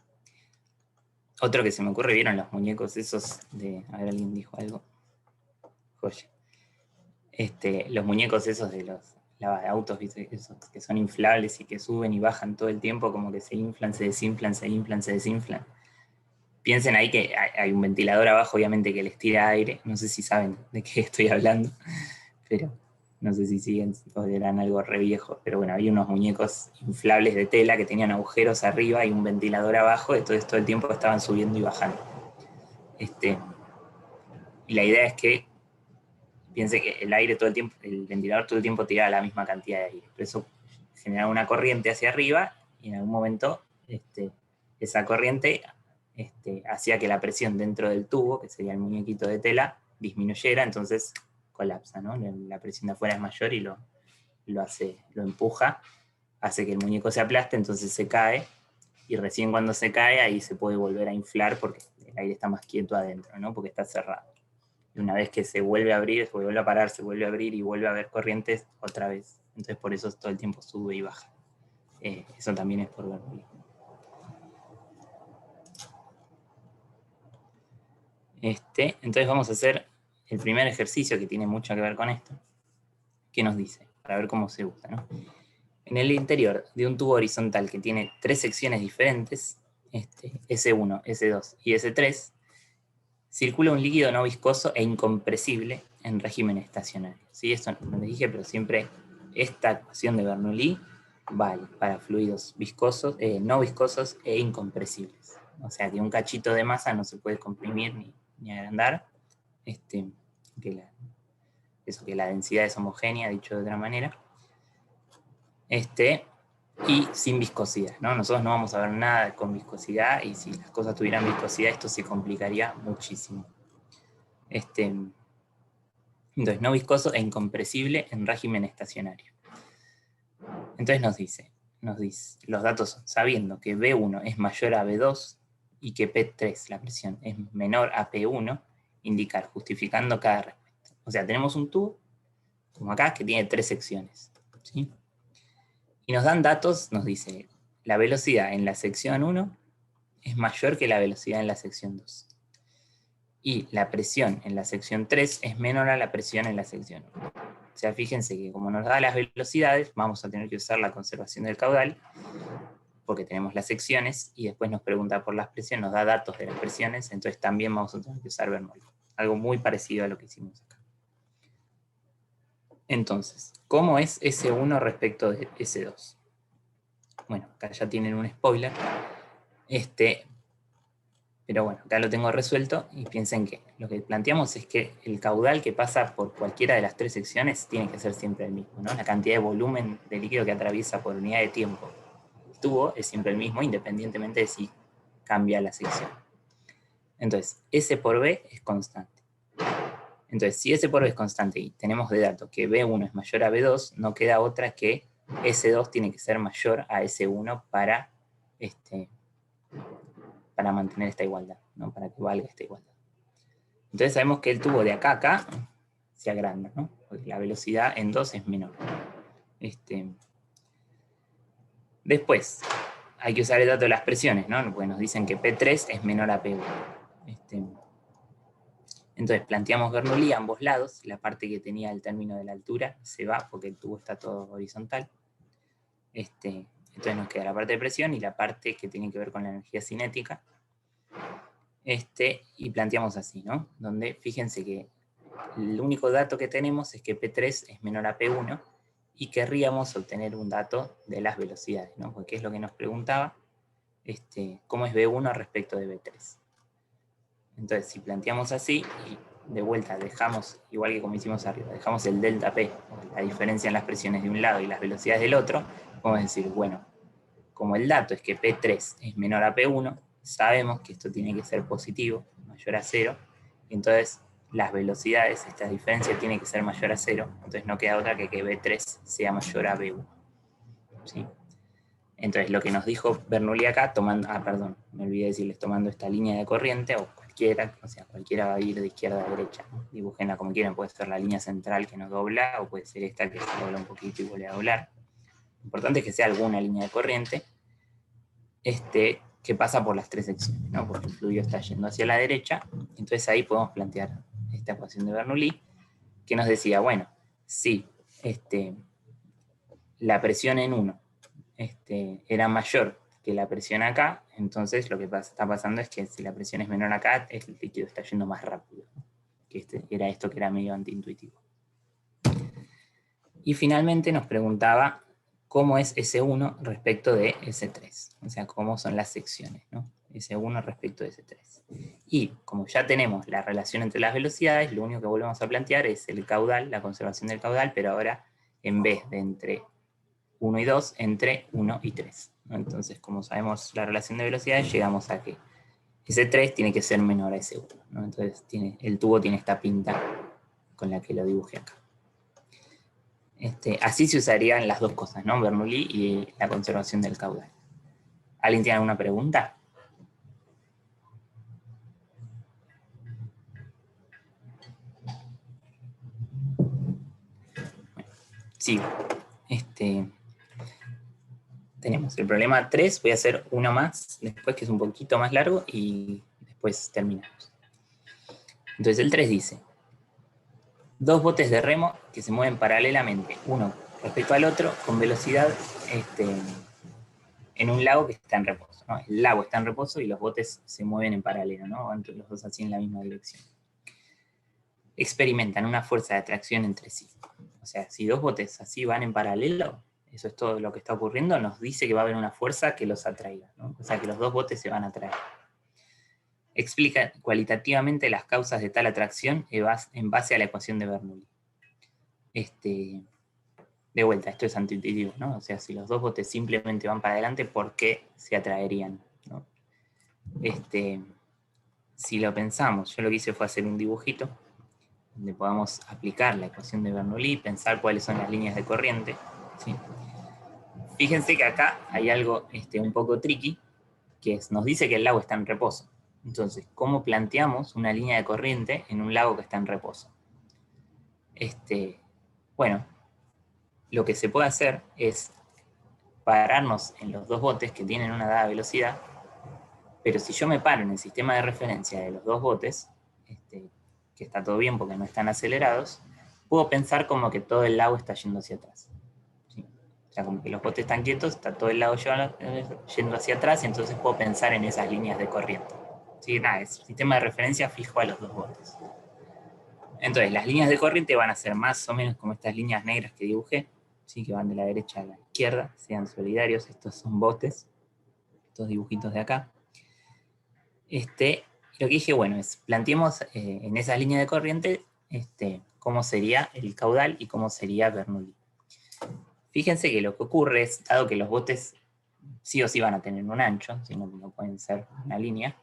Otro que se me ocurre, ¿vieron los muñecos esos de... A ver, alguien dijo algo. Joya. Los muñecos esos de los autos, ¿viste? Esos que son inflables y que suben y bajan todo el tiempo, como que se inflan, se desinflan, se inflan, se desinflan. Piensen ahí que hay un ventilador abajo, obviamente, que les tira aire. No sé si saben de qué estoy hablando, pero no sé si siguen o eran algo re viejo. Pero bueno, había unos muñecos inflables de tela que tenían agujeros arriba y un ventilador abajo, entonces todo el tiempo estaban subiendo y bajando. Y la idea es que piense que el aire todo el tiempo, el ventilador todo el tiempo tiraba la misma cantidad de aire. Por eso generaba una corriente hacia arriba y en algún momento esa corriente hacía que la presión dentro del tubo, que sería el muñequito de tela, disminuyera, entonces colapsa, ¿no? La presión de afuera es mayor y lo empuja, hace que el muñeco se aplaste, entonces se cae, y recién cuando se cae ahí se puede volver a inflar porque el aire está más quieto adentro, ¿no? Porque está cerrado. Y una vez que se vuelve a abrir, se vuelve a parar, se vuelve a abrir y vuelve a haber corrientes otra vez. Entonces por eso todo el tiempo sube y baja. Eso también es por Bernoulli. Entonces vamos a hacer el primer ejercicio que tiene mucho que ver con esto. ¿Qué nos dice? Para ver cómo se usa, ¿no? En el interior de un tubo horizontal que tiene 3 secciones diferentes, S1, S2 y S3, circula un líquido no viscoso e incompresible en régimen estacionario. ¿Sí? Esto no les dije, pero siempre esta ecuación de Bernoulli vale para fluidos viscosos, no viscosos e incompresibles. O sea que un cachito de masa no se puede comprimir ni agrandar, que la densidad es homogénea, dicho de otra manera, y sin viscosidad, ¿no? Nosotros no vamos a ver nada con viscosidad, y si las cosas tuvieran viscosidad esto se complicaría muchísimo. Entonces, no viscoso e incompresible en régimen estacionario. Entonces nos dice, los datos son, sabiendo que B1 es mayor a B2 y que P3, la presión, es menor a P1, indicar, justificando cada respuesta. O sea, tenemos un tubo, como acá, que tiene 3 secciones, ¿sí? Y nos dan datos, nos dice, la velocidad en la sección 1 es mayor que la velocidad en la sección 2. Y la presión en la sección 3 es menor a la presión en la sección 1. O sea, fíjense que como nos da las velocidades, vamos a tener que usar la conservación del caudal, porque tenemos las secciones, y después nos pregunta por las presiones, nos da datos de las presiones, entonces también vamos a tener que usar Bernoulli. Algo muy parecido a lo que hicimos acá. Entonces, ¿cómo es S1 respecto de S2? Bueno, acá ya tienen un spoiler. Pero bueno, acá lo tengo resuelto, y piensen que lo que planteamos es que el caudal que pasa por cualquiera de las 3 secciones tiene que ser siempre el mismo, ¿no? La cantidad de volumen de líquido que atraviesa por unidad de tiempo el tubo es siempre el mismo, independientemente de si cambia la sección. Entonces, S por B es constante. Entonces, si S por B es constante y tenemos de dato que B1 es mayor a B2, no queda otra que S2 tiene que ser mayor a S1 para mantener esta igualdad, ¿no? Para que valga esta igualdad. Entonces sabemos que el tubo de acá a acá se agranda, ¿no? Porque la velocidad en 2 es menor. Después, hay que usar el dato de las presiones, ¿no? Porque nos dicen que P3 es menor a P1. Entonces planteamos Bernoulli a ambos lados. La parte que tenía el término de la altura se va porque el tubo está todo horizontal. Entonces nos queda la parte de presión y la parte que tiene que ver con la energía cinética. Y planteamos así, ¿no? Donde fíjense que el único dato que tenemos es que P3 es menor a P1 y querríamos obtener un dato de las velocidades, ¿no? Porque es lo que nos preguntaba, cómo es B1 respecto de B3. Entonces, si planteamos así, y de vuelta dejamos, igual que como hicimos arriba, dejamos el delta P, la diferencia en las presiones de un lado y las velocidades del otro, podemos decir, bueno, como el dato es que P3 es menor a P1, sabemos que esto tiene que ser positivo, mayor a 0, y entonces las velocidades, esta diferencia tiene que ser mayor a 0, entonces no queda otra que B3 sea mayor a B1. ¿Sí? Entonces lo que nos dijo Bernoulli acá, tomando, perdón, me olvidé decirles, tomando esta línea de corriente, o cualquiera, o sea, cualquiera va a ir de izquierda a derecha, ¿no? Dibújenla como quieran, puede ser la línea central que nos dobla, o puede ser esta que se dobla un poquito y vuelve a doblar. Lo importante es que sea alguna línea de corriente, que pasa por las tres secciones, ¿no? Porque el fluido está yendo hacia la derecha, entonces ahí podemos plantear esta ecuación de Bernoulli, que nos decía, bueno, si la presión en 1 era mayor que la presión acá, entonces lo que está pasando es que si la presión es menor acá, el líquido está yendo más rápido, ¿no? Que era esto que era medio antiintuitivo. Y finalmente nos preguntaba cómo es S1 respecto de S3, o sea, cómo son las secciones, ¿no? S1 respecto de S3. Y como ya tenemos la relación entre las velocidades, lo único que volvemos a plantear es el caudal, la conservación del caudal, pero ahora en vez de entre 1 y 2, entre 1 y 3. ¿No? Entonces, como sabemos la relación de velocidades, llegamos a que S3 tiene que ser menor a S1. ¿No? Entonces, el tubo tiene esta pinta con la que lo dibujé acá. Así se usarían las dos cosas, ¿no? Bernoulli y la conservación del caudal. ¿Alguien tiene alguna pregunta? Bueno, sigo. Tenemos el problema 3, voy a hacer uno más después, que es un poquito más largo, y después terminamos. Entonces el 3 dice, dos botes de remo que se mueven paralelamente, uno respecto al otro, con velocidad en un lago que está en reposo, ¿no? El lago está en reposo y los botes se mueven en paralelo, ¿no? Van los dos así en la misma dirección. Experimentan una fuerza de atracción entre sí. O sea, si dos botes así van en paralelo, eso es todo lo que está ocurriendo, nos dice que va a haber una fuerza que los atraiga, ¿no? O sea, que los dos botes se van a atraer. Explica cualitativamente las causas de tal atracción en base a la ecuación de Bernoulli. De vuelta, esto es antiintuitivo, ¿no? O sea, si los dos botes simplemente van para adelante, ¿por qué se atraerían? ¿No? Si lo pensamos, yo lo que hice fue hacer un dibujito donde podamos aplicar la ecuación de Bernoulli y pensar cuáles son las líneas de corriente, ¿sí? Fíjense que acá hay algo un poco tricky, que nos dice que el lago está en reposo. Entonces, ¿cómo planteamos una línea de corriente en un lago que está en reposo? Bueno, lo que se puede hacer es pararnos en los dos botes que tienen una dada velocidad, pero si yo me paro en el sistema de referencia de los dos botes, que está todo bien porque no están acelerados, puedo pensar como que todo el lago está yendo hacia atrás. ¿Sí? O sea, como que los botes están quietos, está todo el lago yendo hacia atrás, y entonces puedo pensar en esas líneas de corriente. ¿Sí? Nada, es sistema de referencia fijo a los dos botes. Entonces, las líneas de corriente van a ser más o menos como estas líneas negras que dibujé, ¿sí? Que van de la derecha a la izquierda, sean solidarios, estos son botes, estos dibujitos de acá. Lo que dije, bueno, es planteemos en esa línea de corriente cómo sería el caudal y cómo sería Bernoulli. Fíjense que lo que ocurre es, dado que los botes sí o sí van a tener un ancho, si no, no pueden ser una línea,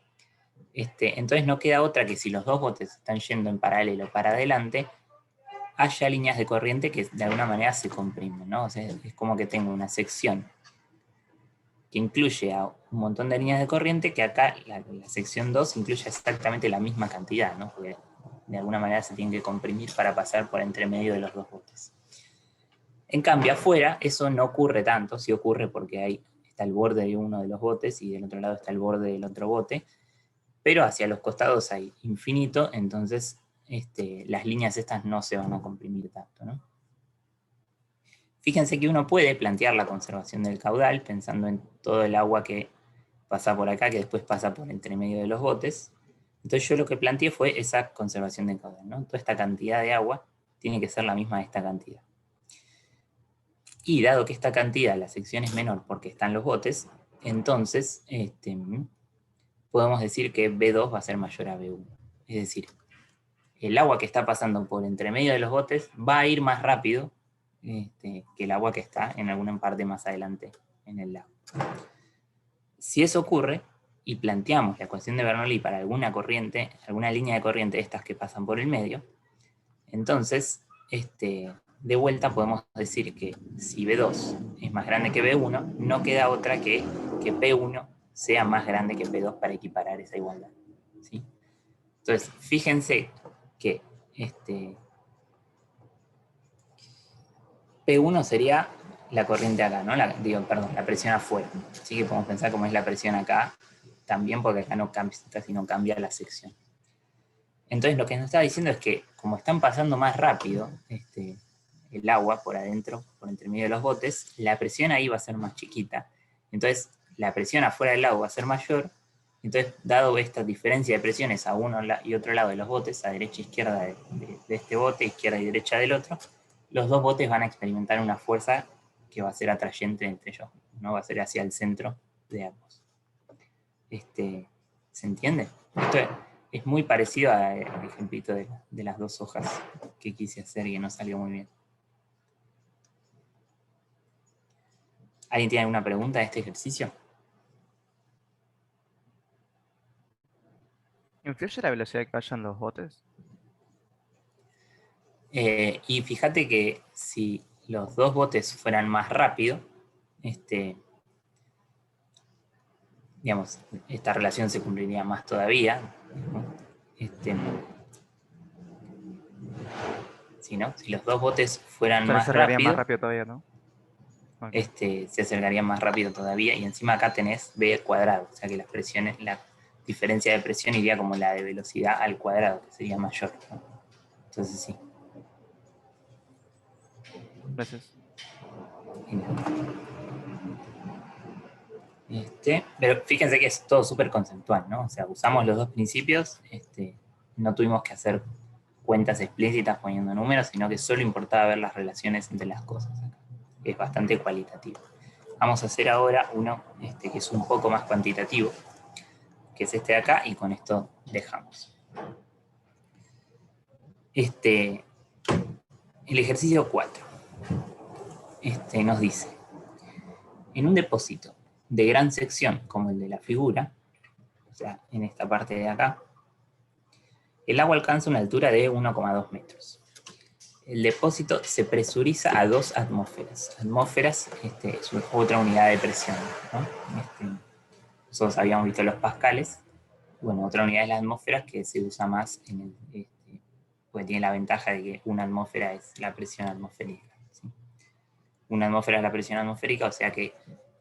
entonces no queda otra que si los dos botes están yendo en paralelo para adelante, haya líneas de corriente que de alguna manera se comprimen, ¿no? O sea, es como que tengo una sección que incluye a un montón de líneas de corriente, que acá la sección 2 incluye exactamente la misma cantidad, ¿no? Porque de alguna manera se tiene que comprimir para pasar por entre medio de los dos botes. En cambio, afuera eso no ocurre tanto, sí ocurre porque ahí está el borde de uno de los botes y del otro lado está el borde del otro bote, pero hacia los costados hay infinito, entonces las líneas estas no se van a comprimir tanto, ¿no? Fíjense que uno puede plantear la conservación del caudal pensando en todo el agua que pasa por acá, que después pasa por entre medio de los botes. Entonces yo lo que planteé fue esa conservación del caudal, ¿no? Toda esta cantidad de agua tiene que ser la misma de esta cantidad. Y dado que esta cantidad, la sección es menor porque están los botes, entonces podemos decir que B2 va a ser mayor a B1. Es decir, el agua que está pasando por entre medio de los botes va a ir más rápido que el agua que está en alguna parte más adelante en el lago. Si eso ocurre, y planteamos la ecuación de Bernoulli para alguna corriente, alguna línea de corriente de estas que pasan por el medio, entonces, de vuelta podemos decir que si B2 es más grande que B1, no queda otra que P1 sea más grande que P2 para equiparar esa igualdad, ¿sí? Entonces, fíjense que P1 sería la corriente acá, ¿no? La presión afuera. Así que podemos pensar cómo es la presión acá, también porque acá casi no cambia la sección. Entonces lo que nos está diciendo es que como están pasando más rápido el agua por adentro, por entre medio de los botes, la presión ahí va a ser más chiquita. Entonces la presión afuera del agua va a ser mayor. Entonces, dado esta diferencia de presiones a uno y otro lado de los botes, a derecha e izquierda de este bote, izquierda y derecha del otro, los dos botes van a experimentar una fuerza que va a ser atrayente entre ellos, ¿no? Va a ser hacia el centro de ambos. ¿Se entiende? Esto es muy parecido al ejemplito de las dos hojas que quise hacer y que no salió muy bien. ¿Alguien tiene alguna pregunta de este ejercicio? ¿Influye la velocidad que vayan los botes? Y fíjate que si los dos botes fueran más rápido, digamos, esta relación se cumpliría más todavía. ¿Sí, no? Si los dos botes fueran O sea, más se acercaría más rápido, rápido todavía, ¿no? Okay. se acercarían más rápido todavía, y encima acá tenés B al cuadrado, o sea que las presiones, la diferencia de presión iría como la de velocidad al cuadrado, que sería mayor, ¿no? Entonces sí. Gracias. Pero fíjense que es todo súper conceptual, ¿no? O sea, usamos los dos principios, no tuvimos que hacer cuentas explícitas poniendo números, sino que solo importaba ver las relaciones entre las cosas. Es bastante cualitativo. Vamos a hacer ahora uno que es un poco más cuantitativo, que es este de acá, y con esto dejamos. El ejercicio 4 nos dice, en un depósito de gran sección como el de la figura, o sea, en esta parte de acá, el agua alcanza una altura de 1,2 metros. El depósito se presuriza a 2 atmósferas. Atmósferas es otra unidad de presión, ¿no? Nosotros habíamos visto los pascales. Bueno, otra unidad es la atmósfera, que se usa más en el, porque tiene la ventaja de que una atmósfera es la presión atmosférica, ¿sí? Una atmósfera es la presión atmosférica, o sea que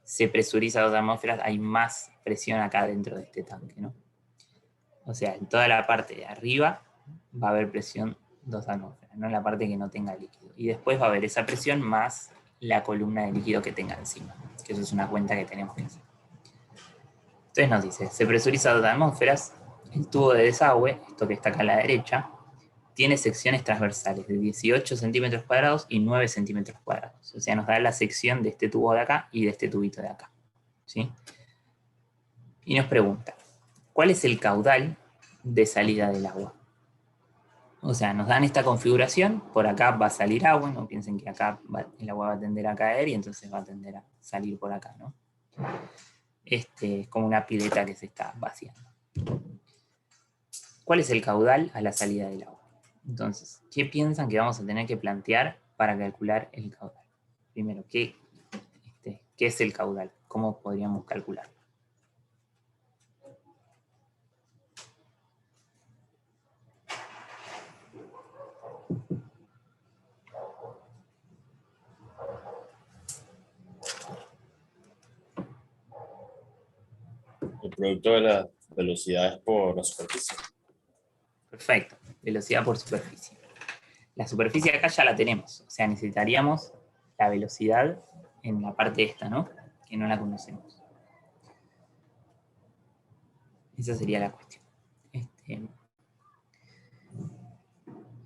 se presuriza a 2 atmósferas, hay más presión acá dentro de este tanque, ¿no? O sea, en toda la parte de arriba va a haber presión 2 atmósferas, no en la parte que no tenga líquido. Y después va a haber esa presión más la columna de líquido que tenga encima, que eso es una cuenta que tenemos que hacer. Entonces nos dice, se presuriza a 2 atmósferas, el tubo de desagüe, esto que está acá a la derecha, tiene secciones transversales de 18 centímetros cuadrados y 9 centímetros cuadrados. O sea, nos da la sección de este tubo de acá y de este tubito de acá, ¿sí? Y nos pregunta, ¿cuál es el caudal de salida del agua? O sea, nos dan esta configuración, por acá va a salir agua, no piensen que acá el agua va a tender a caer y entonces va a tender a salir por acá, ¿no? Es como una pileta que se está vaciando. ¿Cuál es el caudal a la salida del agua? Entonces, ¿qué piensan que vamos a tener que plantear para calcular el caudal? Primero, ¿qué es el caudal? ¿Cómo podríamos calcularlo? El producto de las velocidades por la superficie. Perfecto, velocidad por superficie. La superficie acá ya la tenemos, o sea, necesitaríamos la velocidad en la parte esta, ¿no? Que no la conocemos. Esa sería la cuestión.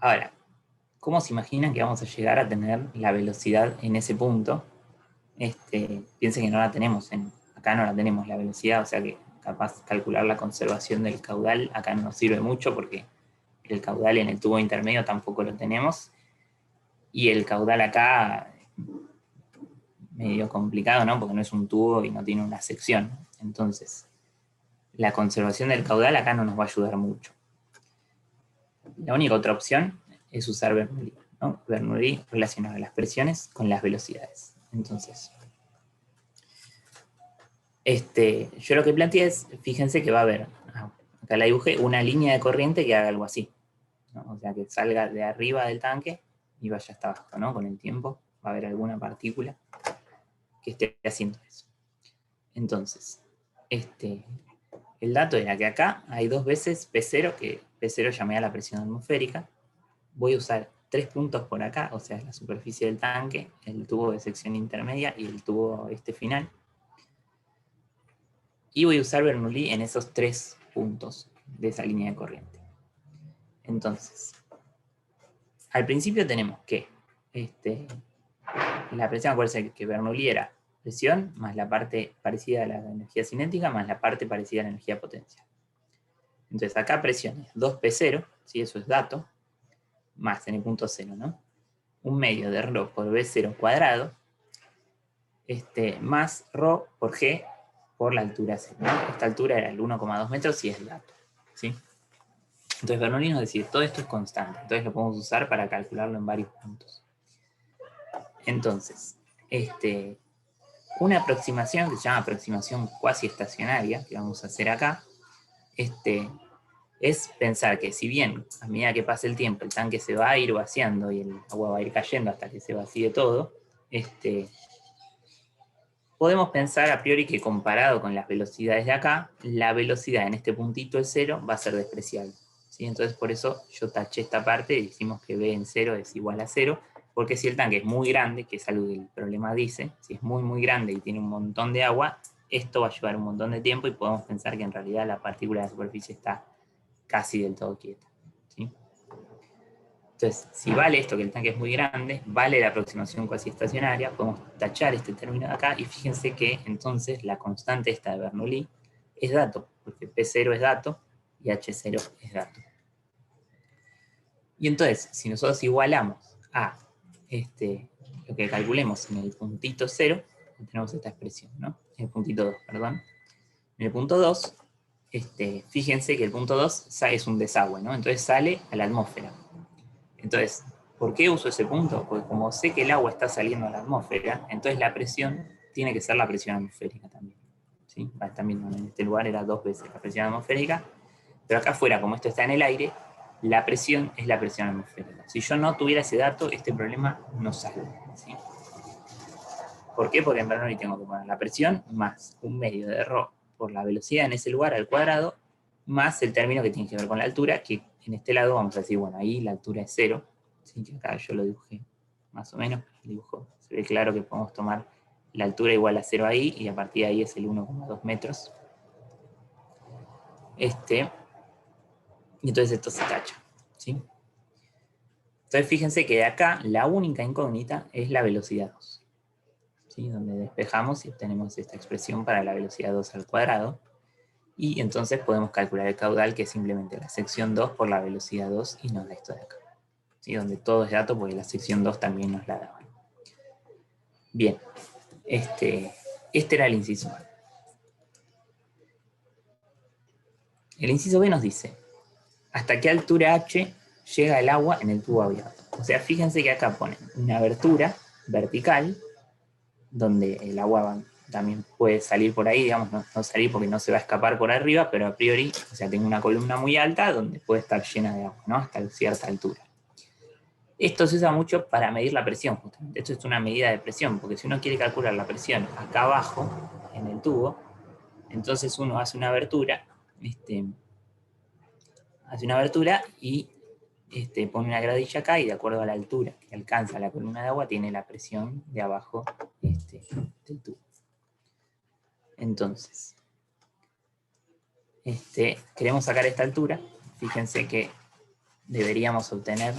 Ahora, ¿cómo se imaginan que vamos a llegar a tener la velocidad en ese punto? Piensen que no la tenemos, acá no la tenemos la velocidad, o sea que capaz calcular la conservación del caudal acá no nos sirve mucho porque el caudal en el tubo intermedio tampoco lo tenemos, y el caudal acá medio complicado, ¿no? Porque no es un tubo y no tiene una sección. Entonces, la conservación del caudal acá no nos va a ayudar mucho. La única otra opción es usar Bernoulli, ¿no? Bernoulli relacionaba las presiones con las velocidades. Entonces, yo lo que planteé es, fíjense que va a haber, acá la dibujé, una línea de corriente que haga algo así, ¿no? O sea, que salga de arriba del tanque y vaya hasta abajo, ¿no? Con el tiempo va a haber alguna partícula que esté haciendo eso. Entonces, el dato era que acá hay 2 veces P0, que P0 llamé a la presión atmosférica. Voy a usar 3 puntos por acá, o sea, la superficie del tanque, el tubo de sección intermedia y el tubo final. Y voy a usar Bernoulli en esos 3 puntos de esa línea de corriente. Entonces, al principio tenemos que la presión, acuérdense que Bernoulli era presión más la parte parecida a la energía cinética más la parte parecida a la energía potencial. Entonces acá presión es 2P0, ¿sí? Eso es dato, más en el punto 0, ¿no? 1/2 de ρ por V0 cuadrado, más ρ por G por la altura 0, ¿no? Esta altura era el 1,2 metros y es dato, ¿sí? Entonces Bernoulli nos decía, todo esto es constante, entonces lo podemos usar para calcularlo en varios puntos. Entonces, una aproximación que se llama aproximación cuasi estacionaria, que vamos a hacer acá, es pensar que si bien a medida que pase el tiempo el tanque se va a ir vaciando y el agua va a ir cayendo hasta que se vacíe todo, podemos pensar a priori que comparado con las velocidades de acá, la velocidad en este puntito, el 0, va a ser despreciable, ¿sí? Entonces por eso yo taché esta parte y decimos que B en 0 es igual a 0, porque si el tanque es muy grande, que es algo que el problema dice, si es muy muy grande y tiene un montón de agua, esto va a llevar un montón de tiempo y podemos pensar que en realidad la partícula de la superficie está casi del todo quieta, ¿sí? Entonces, si vale esto, que el tanque es muy grande, vale la aproximación cuasi estacionaria, podemos tachar este término de acá y fíjense que entonces la constante esta de Bernoulli es dato, porque P0 es dato y H0 es dato. Y entonces, si nosotros igualamos a lo que calculemos en el puntito 0, tenemos esta expresión, ¿no? En el puntito 2, perdón. En el punto 2, fíjense que el punto 2 es un desagüe, ¿no? Entonces sale a la atmósfera. Entonces, ¿por qué uso ese punto? Porque como sé que el agua está saliendo a la atmósfera, entonces la presión tiene que ser la presión atmosférica también, ¿sí? También en este lugar era 2 veces la presión atmosférica, pero acá afuera, como esto está en el aire, la presión es la presión atmosférica. Si yo no tuviera ese dato, este problema no sale, ¿sí? ¿Por qué? Porque en Bernoulli tengo que poner la presión más 1/2 de ρ por la velocidad en ese lugar al cuadrado, más el término que tiene que ver con la altura, que en este lado vamos a decir, bueno, ahí la altura es 0, ¿sí? Que acá yo lo dibujé más o menos, el dibujo se ve claro que podemos tomar la altura igual a 0 ahí, y a partir de ahí es el 1,2 metros. Y entonces esto se tacha, ¿sí? Entonces fíjense que de acá la única incógnita es la velocidad 2, ¿sí? Donde despejamos y obtenemos esta expresión para la velocidad 2 al cuadrado. Y entonces podemos calcular el caudal, que es simplemente la sección 2 por la velocidad 2, y nos da esto de acá, ¿sí? Donde todo es dato, porque la sección 2 también nos la daban. Bien, este era el inciso A. El inciso B nos dice, ¿hasta qué altura H llega el agua en el tubo abierto? O sea, fíjense que acá ponen una abertura vertical, donde el agua también puede salir por ahí, digamos, no salir porque no se va a escapar por arriba, pero a priori, o sea, tengo una columna muy alta donde puede estar llena de agua, ¿no? Hasta cierta altura. Esto se usa mucho para medir la presión, justamente. Esto es una medida de presión, porque si uno quiere calcular la presión acá abajo, en el tubo, entonces uno hace una abertura, y pone una gradilla acá, y de acuerdo a la altura que alcanza la columna de agua, tiene la presión de abajo del tubo. Entonces, queremos sacar esta altura. Fíjense que deberíamos obtener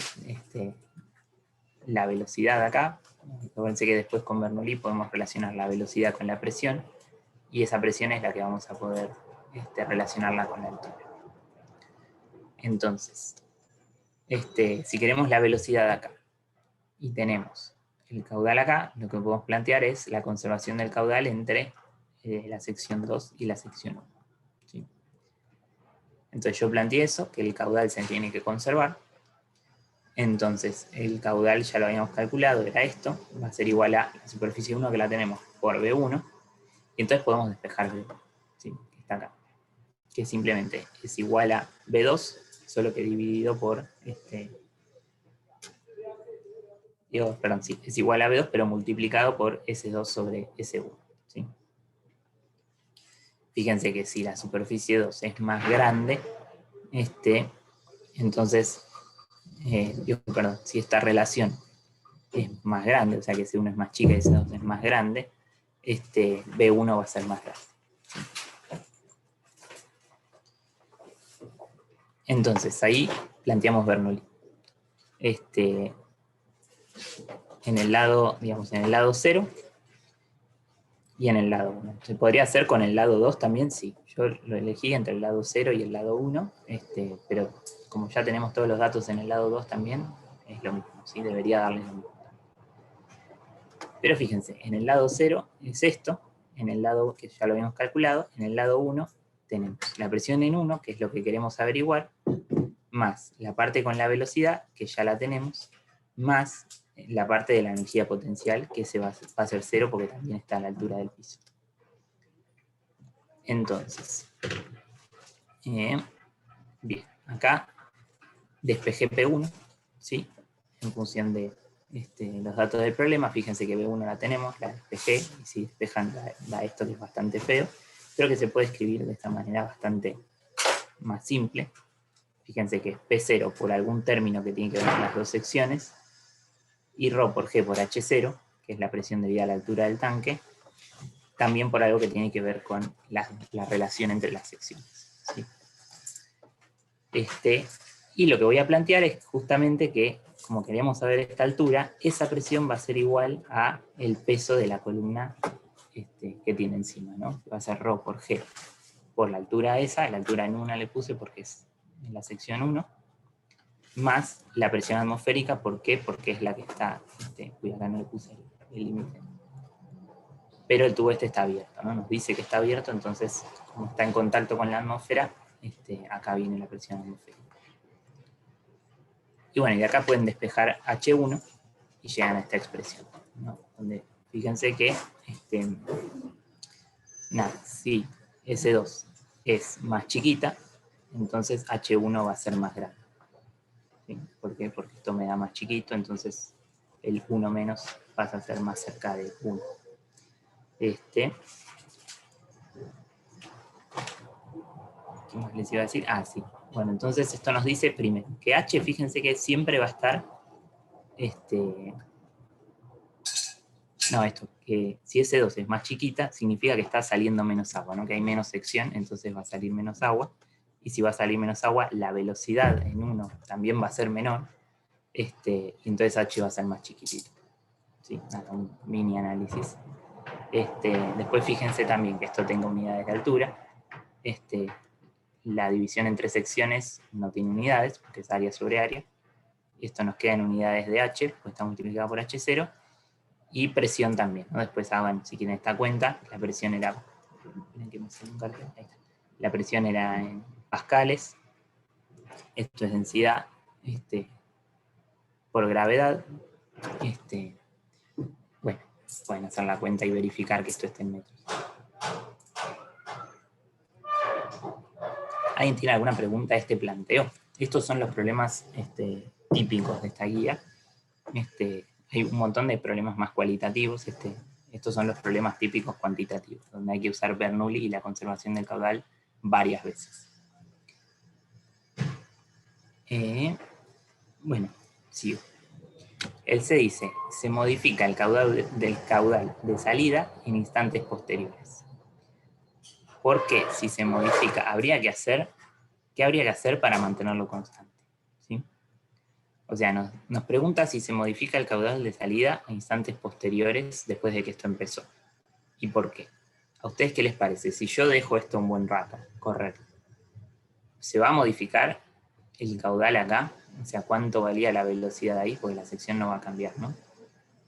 la velocidad acá. Fíjense que después con Bernoulli podemos relacionar la velocidad con la presión, y esa presión es la que vamos a poder relacionarla con la altura. Entonces, si queremos la velocidad acá y tenemos el caudal acá, lo que podemos plantear es la conservación del caudal entre la sección 2 y la sección 1. ¿Sí? Entonces yo planteé eso, que el caudal se tiene que conservar. Entonces el caudal ya lo habíamos calculado, era esto, va a ser igual a la superficie 1 que la tenemos por B1, y entonces podemos despejar B1, ¿sí? Que está acá, que simplemente es igual a B2, solo que dividido por, perdón, sí, es igual a B2, pero multiplicado por S2 sobre S1, ¿sí? Fíjense que si la superficie 2 es más grande, entonces, perdón, si esta relación es más grande, o sea que C1 es más chica y C2 es más grande, B1 va a ser más grande. Entonces, ahí planteamos Bernoulli. En el lado, digamos, en el lado 0 y en el lado 1. ¿Se podría hacer con el lado 2 también? Sí. Yo lo elegí entre el lado 0 y el lado 1, pero como ya tenemos todos los datos en el lado 2 también, es lo mismo, ¿sí? Debería darle lo mismo. Pero fíjense, en el lado 0 es esto, en el lado que ya lo habíamos calculado, en el lado 1 tenemos la presión en 1, que es lo que queremos averiguar, más la parte con la velocidad, que ya la tenemos, más la parte de la energía potencial, que va a ser 0 porque también está a la altura del piso. Entonces, bien, acá despejé P1, ¿sí? En función de los datos del problema. Fíjense que B1 la tenemos, la despejé, y si despejan da esto que es bastante feo, pero que se puede escribir de esta manera bastante más simple. Fíjense que es P0 por algún término que tiene que ver con las dos secciones, y ρ por G por H0, que es la presión debida a la altura del tanque, también por algo que tiene que ver con la relación entre las secciones, ¿sí? Y lo que voy a plantear es justamente que, como queríamos saber esta altura, esa presión va a ser igual a el peso de la columna que tiene encima, ¿no? Va a ser ρ por G por la altura esa, la altura en 1 le puse porque es en la sección 1, más la presión atmosférica. ¿Por qué? Porque es la que está, acá no le puse el límite, pero el tubo está abierto, ¿no? Nos dice que está abierto, entonces como está en contacto con la atmósfera, acá viene la presión atmosférica. Y bueno, y de acá pueden despejar H1 y llegan a esta expresión, ¿no? Donde fíjense que, si S2 es más chiquita, entonces H1 va a ser más grande. ¿Sí? ¿Por qué? Porque esto me da más chiquito, entonces el 1 menos pasa a ser más cerca de 1. ¿Qué más les iba a decir? Ah, sí. Bueno, entonces esto nos dice primero que H, fíjense que siempre va a estar, que si S2 es más chiquita, significa que está saliendo menos agua, ¿no? Que hay menos sección, entonces va a salir menos agua. Y si va a salir menos agua, la velocidad en 1 también va a ser menor, y entonces H va a ser más chiquitito. ¿Sí? Un mini análisis. Después fíjense también que esto tenga unidades de altura. La división entre secciones no tiene unidades, porque es área sobre área. Y esto nos queda en unidades de H, pues está multiplicado por H0. Y presión también, ¿no? Después hagan, si quieren, esta cuenta. La presión era, la presión era en pascales. Esto es densidad por gravedad. Bueno, pueden hacer la cuenta y verificar que esto esté en metros. ¿Alguien tiene alguna pregunta a este planteo? Estos son los problemas típicos de esta guía. Hay un montón de problemas más cualitativos. Estos son los problemas típicos cuantitativos, donde hay que usar Bernoulli y la conservación del caudal varias veces. Bueno, sigo. Él se dice, se modifica el caudal del caudal de salida en instantes posteriores. ¿Por qué? Si se modifica, ¿qué habría que hacer para mantenerlo constante? ¿Sí? O sea, nos pregunta si se modifica el caudal de salida a instantes posteriores después de que esto empezó. ¿Y por qué? ¿A ustedes qué les parece? Si yo dejo esto un buen rato, correr, ¿se va a modificar el caudal acá? O sea, ¿cuánto valía la velocidad ahí? Porque la sección no va a cambiar, ¿no?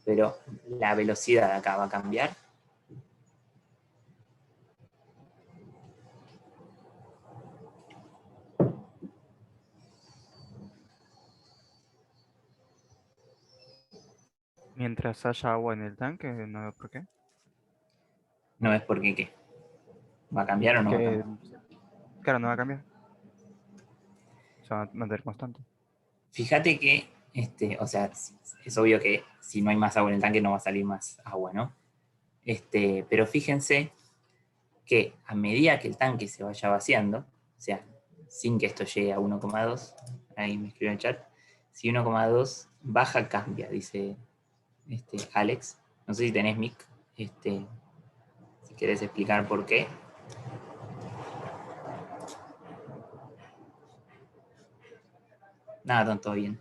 Pero la velocidad de acá va a cambiar. Mientras haya agua en el tanque, no veo por qué. No es porque qué. ¿Va a cambiar o no va a Porque, cambiar? claro, no va a cambiar. Se va a mantener constante. Fíjate que, o sea, es obvio que si no hay más agua en el tanque no va a salir más agua, ¿no? Pero fíjense que a medida que el tanque se vaya vaciando, o sea, sin que esto llegue a 1,2, ahí me escribió en el chat, si 1,2 baja, cambia, dice Alex. No sé si tenés mic, si querés explicar por qué. Nada, todo bien.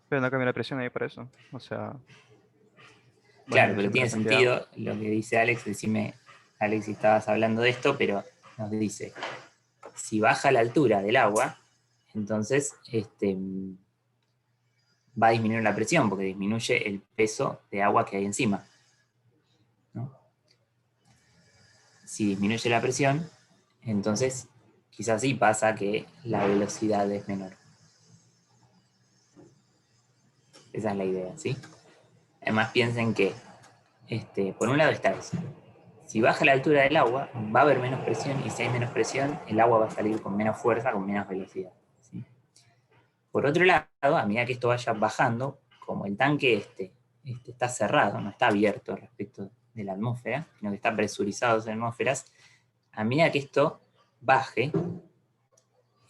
Pero no cambia la presión ahí por eso. O sea, va a Claro, disminuir pero siempre la tiene cantidad de agua. sentido lo que dice Alex. Decime, Alex, si estabas hablando de esto, pero nos dice, si baja la altura del agua, entonces va a disminuir la presión, porque disminuye el peso de agua que hay encima, ¿no? Si disminuye la presión, entonces quizás sí pasa que la velocidad es menor. Esa es la idea, ¿sí? Además piensen que, por un lado está eso. Si baja la altura del agua, va a haber menos presión, y si hay menos presión, el agua va a salir con menos fuerza, con menos velocidad, ¿sí? Por otro lado, a medida que esto vaya bajando, como el tanque está cerrado, no está abierto respecto de la atmósfera, sino que está presurizado en atmósferas, a medida que esto baje,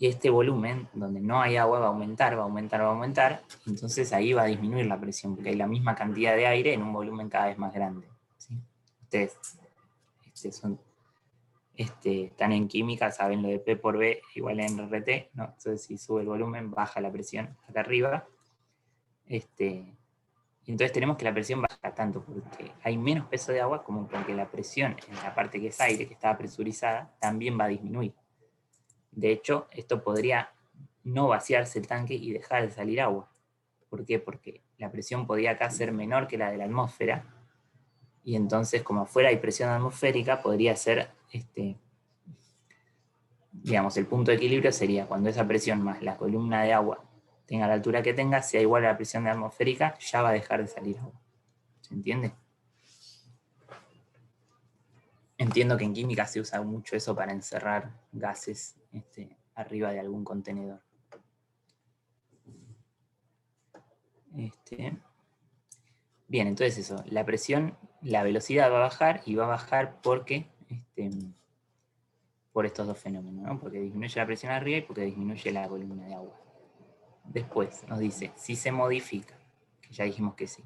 y este volumen, donde no hay agua, va a aumentar, va a aumentar, va a aumentar, entonces ahí va a disminuir la presión, porque hay la misma cantidad de aire en un volumen cada vez más grande, ¿sí? Ustedes están en química, saben lo de P por B igual en RT, ¿no? Entonces si sube el volumen, baja la presión acá arriba. Entonces tenemos que la presión baja tanto porque hay menos peso de agua como porque la presión en la parte que es aire, que estaba presurizada, también va a disminuir. De hecho, esto podría no vaciarse el tanque y dejar de salir agua. ¿Por qué? Porque la presión podía acá ser menor que la de la atmósfera, y entonces como afuera hay presión atmosférica, podría ser, digamos, el punto de equilibrio sería cuando esa presión más la columna de agua tenga la altura que tenga, sea igual a la presión atmosférica, ya va a dejar de salir agua. ¿Se entiende? Entiendo que en química se usa mucho eso para encerrar gases arriba de algún contenedor. Bien, entonces eso, la presión, la velocidad va a bajar, y va a bajar porque, por estos dos fenómenos, ¿no? Porque disminuye la presión arriba y porque disminuye la columna de agua. Después nos dice, si se modifica, que ya dijimos que sí,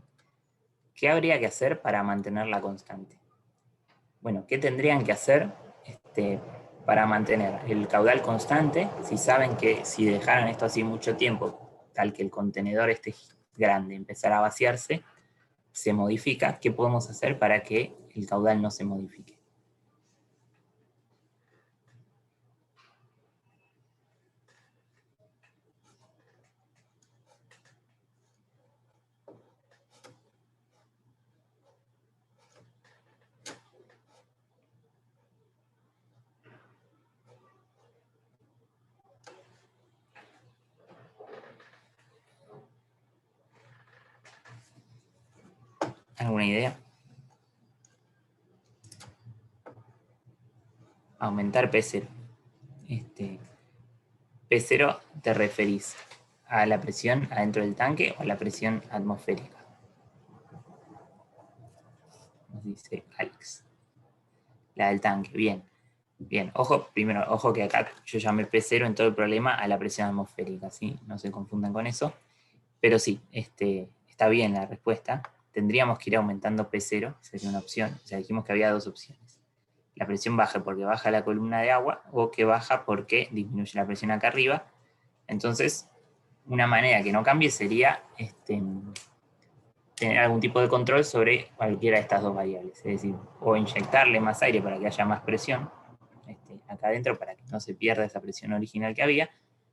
¿qué habría que hacer para mantenerla constante? Bueno, ¿qué tendrían que hacer para mantener el caudal constante? Si saben que si dejaran esto así mucho tiempo, tal que el contenedor esté grande, empezara a vaciarse, se modifica, ¿qué podemos hacer para que el caudal no se modifique? ¿Alguna idea? Aumentar P0. P0 te referís a la presión adentro del tanque o a la presión atmosférica. Nos dice Alex. La del tanque, bien. Bien, ojo, primero, ojo que acá yo llamé P0 en todo el problema a la presión atmosférica, ¿sí? No se confundan con eso. Pero sí, está bien la respuesta. Tendríamos que ir aumentando P0, sería una opción. O sea, dijimos que había dos opciones. La presión baja porque baja la columna de agua, o que baja porque disminuye la presión acá arriba. Entonces, una manera que no cambie sería tener algún tipo de control sobre cualquiera de estas dos variables. Es decir, o inyectarle más aire para que haya más presión acá adentro, para que no se pierda esa presión original que había.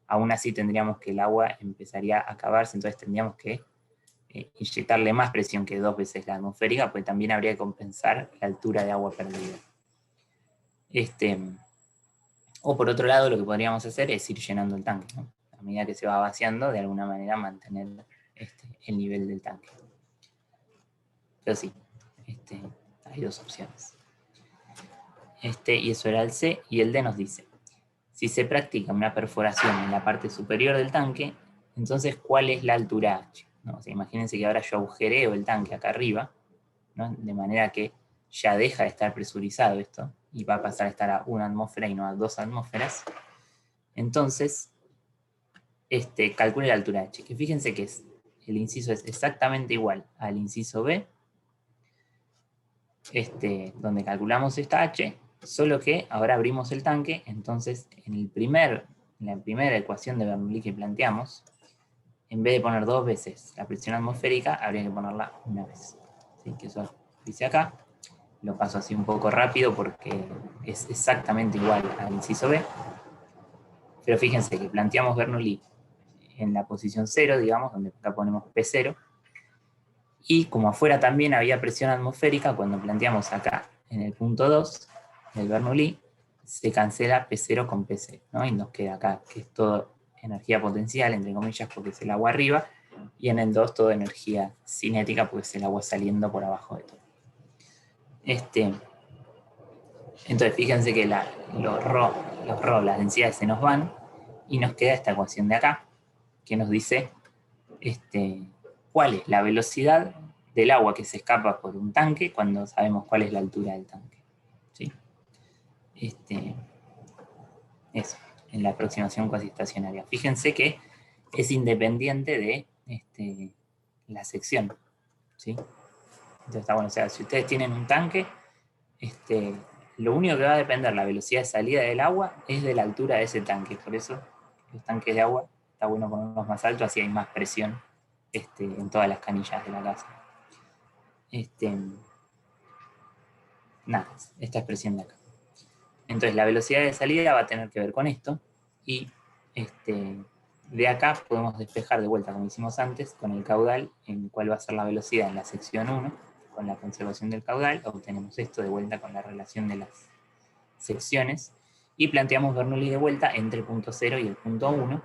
Aún así tendríamos que el agua empezaría a acabarse, entonces tendríamos que inyectarle más presión que 2 veces la atmosférica, pues también habría que compensar la altura de agua perdida. O por otro lado, lo que podríamos hacer es ir llenando el tanque, ¿no? A medida que se va vaciando, de alguna manera mantener el nivel del tanque. Pero sí, hay dos opciones. Y eso era el C, y el D nos dice, si se practica una perforación en la parte superior del tanque, entonces, ¿cuál es la altura H? ¿No? O sea, imagínense que ahora yo agujereo el tanque acá arriba, ¿no? De manera que ya deja de estar presurizado esto, y va a pasar a estar a 1 atmósfera y no a 2 atmósferas. Entonces, calcule la altura H, que fíjense que el inciso es exactamente igual al inciso B, donde calculamos esta H, solo que ahora abrimos el tanque, entonces en la primera ecuación de Bernoulli que planteamos, en vez de poner 2 veces la presión atmosférica, habría que ponerla una vez. ¿Sí? Que eso dice acá, lo paso así un poco rápido porque es exactamente igual al inciso B, pero fíjense que planteamos Bernoulli en la posición 0, digamos, donde acá ponemos P0, y como afuera también había presión atmosférica, cuando planteamos acá en el punto 2 del Bernoulli, se cancela P0 con P0, ¿no? Y nos queda acá, que es todo energía potencial, entre comillas, porque es el agua arriba, y en el 2 toda energía cinética, porque es el agua saliendo por abajo de todo. Entonces, fíjense que los ρ, las densidades se nos van, y nos queda esta ecuación de acá, que nos dice cuál es la velocidad del agua que se escapa por un tanque cuando sabemos cuál es la altura del tanque. ¿Sí? Eso, en la aproximación cuasi estacionaria. Fíjense que es independiente de la sección. ¿Sí? Entonces está bueno, o sea, si ustedes tienen un tanque, lo único que va a depender la velocidad de salida del agua es de la altura de ese tanque. Por eso los tanques de agua está bueno ponerlos más altos, así hay más presión en todas las canillas de la casa. Nada, esta expresión de acá. Entonces la velocidad de salida va a tener que ver con esto, y de acá podemos despejar de vuelta, como hicimos antes, con el caudal, en cuál va a ser la velocidad en la sección 1, con la conservación del caudal, obtenemos esto de vuelta con la relación de las secciones, y planteamos Bernoulli de vuelta entre el punto 0 y el punto 1,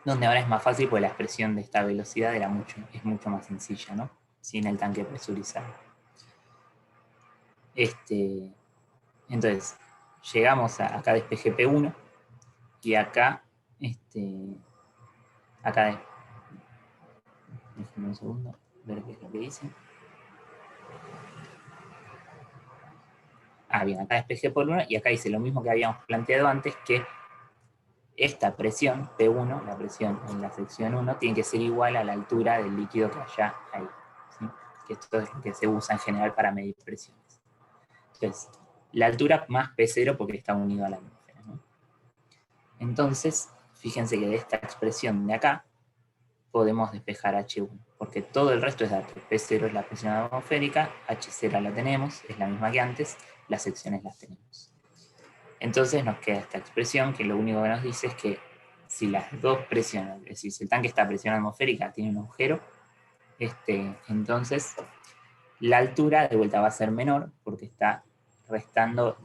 donde ahora es más fácil porque la expresión de esta velocidad es mucho más sencilla, ¿no? Sin el tanque presurizado. Entonces, llegamos acá despejé P1, y acá, acá, déjenme un segundo, ver qué es lo que dice. Bien, acá despejé por 1, y acá dice lo mismo que habíamos planteado antes, que esta presión, P1, la presión en la sección 1, tiene que ser igual a la altura del líquido que haya ahí. ¿Sí? Que esto es lo que se usa en general para medir presiones. Entonces, la altura más P0 porque está unido a la atmósfera, ¿no? Entonces, fíjense que de esta expresión de acá podemos despejar H1, porque todo el resto es dato. P0 es la presión atmosférica, H0 la tenemos, es la misma que antes, las secciones las tenemos. Entonces nos queda esta expresión que lo único que nos dice es que si las dos presiones, es decir, si el tanque está a presión atmosférica, tiene un agujero, entonces la altura de vuelta va a ser menor porque está restando,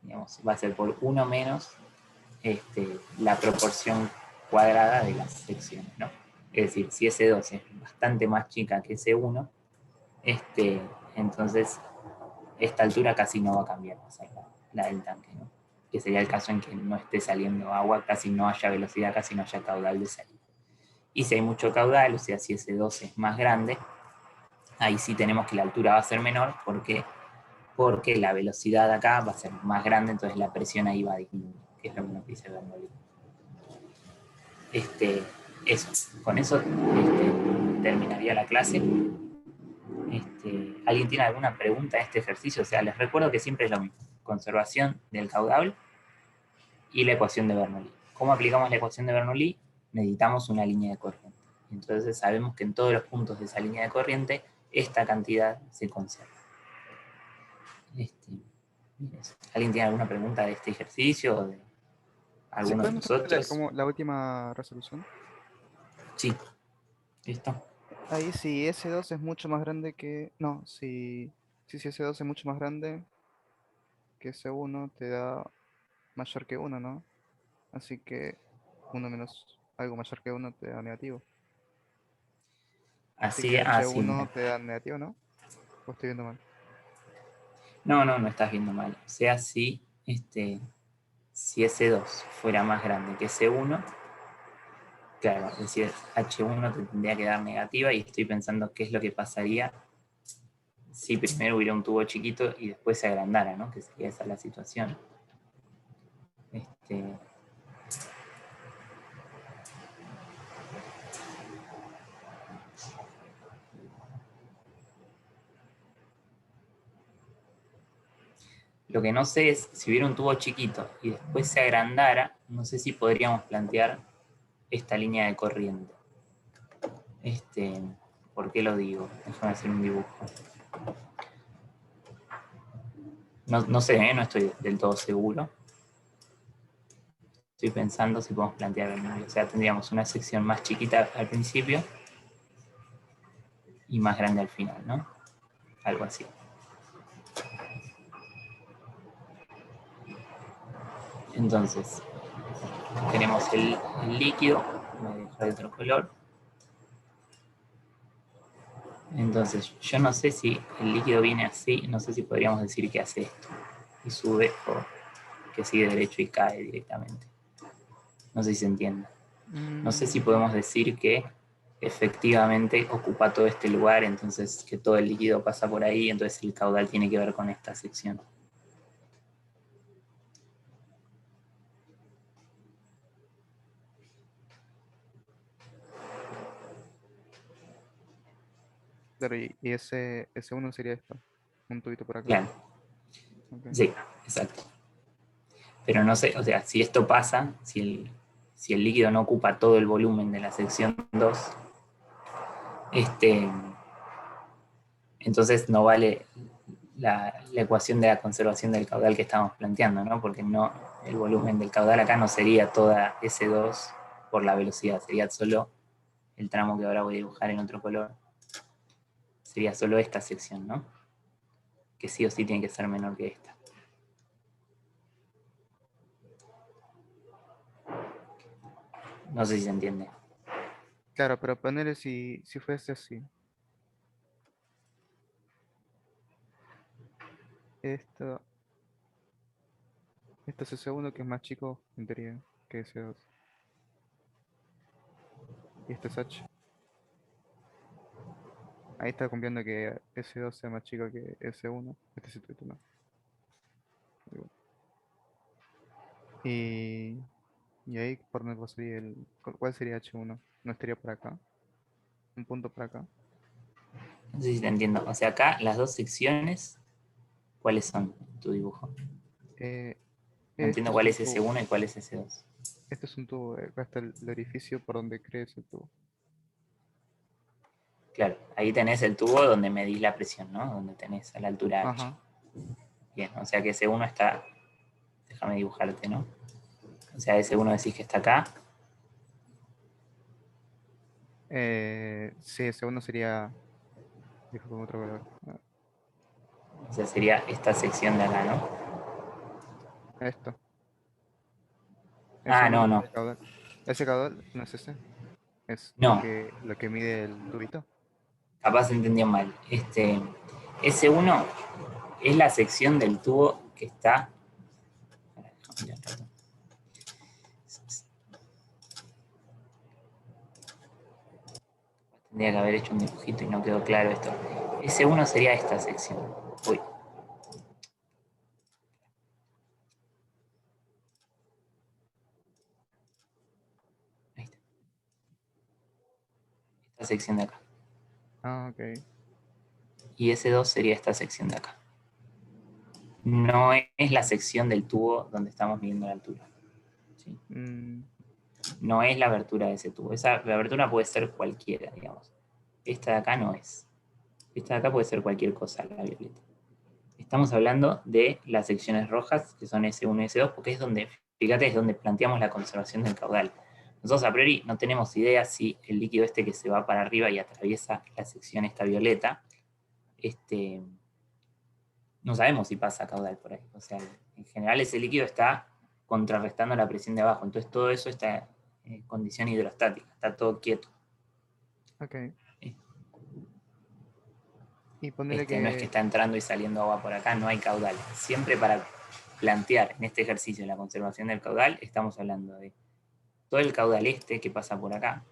digamos, va a ser por 1 menos la proporción cuadrada de las secciones, ¿no? Es decir, si S2 es bastante más chica que S1, entonces esta altura casi no va a cambiar, va a ser la del tanque, ¿no? Que sería el caso en que no esté saliendo agua, casi no haya velocidad, casi no haya caudal de salida. Y si hay mucho caudal, o sea, si S2 es más grande, ahí sí tenemos que la altura va a ser menor, porque la velocidad acá va a ser más grande, entonces la presión ahí va a disminuir, que es lo que nos dice Bernoulli. Eso. Con eso terminaría la clase. ¿Alguien tiene alguna pregunta a este ejercicio? O sea, les recuerdo que siempre es lo mismo. Conservación del caudal y la ecuación de Bernoulli. ¿Cómo aplicamos la ecuación de Bernoulli? Necesitamos una línea de corriente. Entonces sabemos que en todos los puntos de esa línea de corriente esta cantidad se conserva. ¿Alguien tiene alguna pregunta de este ejercicio o de ¿Sí alguno de puedes los mostrar otros? como la última resolución? Sí, listo. Ahí si S2 es mucho más grande que... No, si S2 es mucho más grande que S1 te da mayor que 1, ¿no? Así que 1 menos algo mayor que 1 te da negativo. Así Así, que así. H1 te da negativo, ¿no? ¿O estoy viendo mal? No estás viendo mal. O sea, si S2 fuera más grande que S1, claro, es decir, H1 te tendría que dar negativa y estoy pensando qué es lo que pasaría si primero hubiera un tubo chiquito y después se agrandara, ¿no? Que sería esa la situación. Lo que no sé es si hubiera un tubo chiquito y después se agrandara, no sé si podríamos plantear esta línea de corriente. ¿Por qué lo digo? Déjame hacer un dibujo. No sé, no estoy del todo seguro. Estoy pensando si podemos plantear algo. O sea, tendríamos una sección más chiquita al principio y más grande al final, ¿no? Algo así. Entonces, tenemos el líquido, voy a dejar de otro color. Entonces, yo no sé si el líquido viene así, no sé si podríamos decir que hace esto y sube o que sigue derecho y cae directamente. No sé si se entiende. No sé si podemos decir que efectivamente ocupa todo este lugar, entonces que todo el líquido pasa por ahí, entonces el caudal tiene que ver con esta sección. Claro, y ese uno sería esto. Un tubito por acá. Claro, Ok. sí, exacto. Pero no sé, o sea, si esto pasa, si el líquido no ocupa todo el volumen de la sección 2, entonces no vale la ecuación de la conservación del caudal que estamos planteando, ¿no? Porque no, el volumen del caudal acá no sería toda S2 por la velocidad, sería solo el tramo que ahora voy a dibujar en otro color. Sería solo esta sección, ¿no? Que sí o sí tiene que ser menor que esta. No sé si se entiende. Claro, pero ponerle si fuese así. Esto, esto es S1 que es más chico, en teoría, que S2. Y este es H. Ahí está cumpliendo que S2 sea más chico que S1. Este es el título. Y, y ahí por dónde pasaría ¿cuál sería H1? ¿No estaría por acá? ¿Un punto por acá? No sé si te entiendo. O sea, acá las dos secciones, ¿cuáles son en tu dibujo? Eh, No este entiendo es cuál un es tubo. S1 y cuál es S2. Este es un tubo. Acá está el orificio por donde crece el tubo. Claro, ahí tenés el tubo donde medís la presión, ¿no? Donde tenés a la altura H. Ajá. Bien, o sea que S1 está... Déjame dibujarte, ¿no? O sea, S1 decís que está acá. Sí, segundo sería. Dijo con otro color. O sea, sería esta sección de acá, ¿no? Esto. Ah, S1 no, es no. el caudal. Ese caudal no es ese. Es No, lo que mide el tubito. capaz entendió mal. S1 es la sección del tubo que está... Tendría que haber hecho un dibujito y no quedó claro esto. S1 sería esta sección. Uy, ahí está. Esta sección de acá. Ah, ok. Y S2 sería esta sección de acá. No es la sección del tubo donde estamos midiendo la altura. ¿Sí? Mm, No es la abertura de ese tubo. La abertura puede ser cualquiera, digamos. Esta de acá no es. Esta de acá puede ser cualquier cosa, la violeta. Estamos hablando de las secciones rojas, que son S1 y S2, porque es donde, fíjate, es donde planteamos la conservación del caudal. Nosotros a priori no tenemos idea si el líquido este que se va para arriba y atraviesa la sección esta violeta, no sabemos si pasa caudal por ahí. O sea, en general ese líquido está contrarrestando la presión de abajo. Entonces todo eso está en condición hidrostática, está todo quieto. ok. Y ponerle No es que está entrando y saliendo agua por acá, no hay caudal. Siempre para plantear en este ejercicio la conservación del caudal, estamos hablando de todo el caudal este que pasa por acá,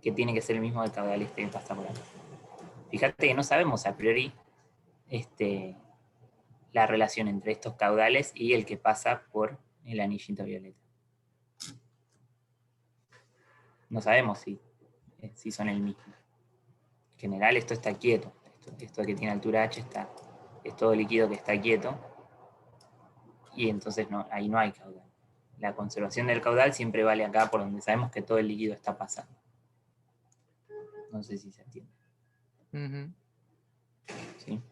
que tiene que ser el mismo del caudal este que pasa por acá. Fíjate que no sabemos a priori la relación entre estos caudales y el que pasa por el anillito violeta. No sabemos si son el mismo. En general esto está quieto. Esto que tiene altura h es todo líquido que está quieto. Y entonces ahí no hay caudal. La conservación del caudal siempre vale acá por donde sabemos que todo el líquido está pasando. No sé si se entiende. Ujú. ¿Sí?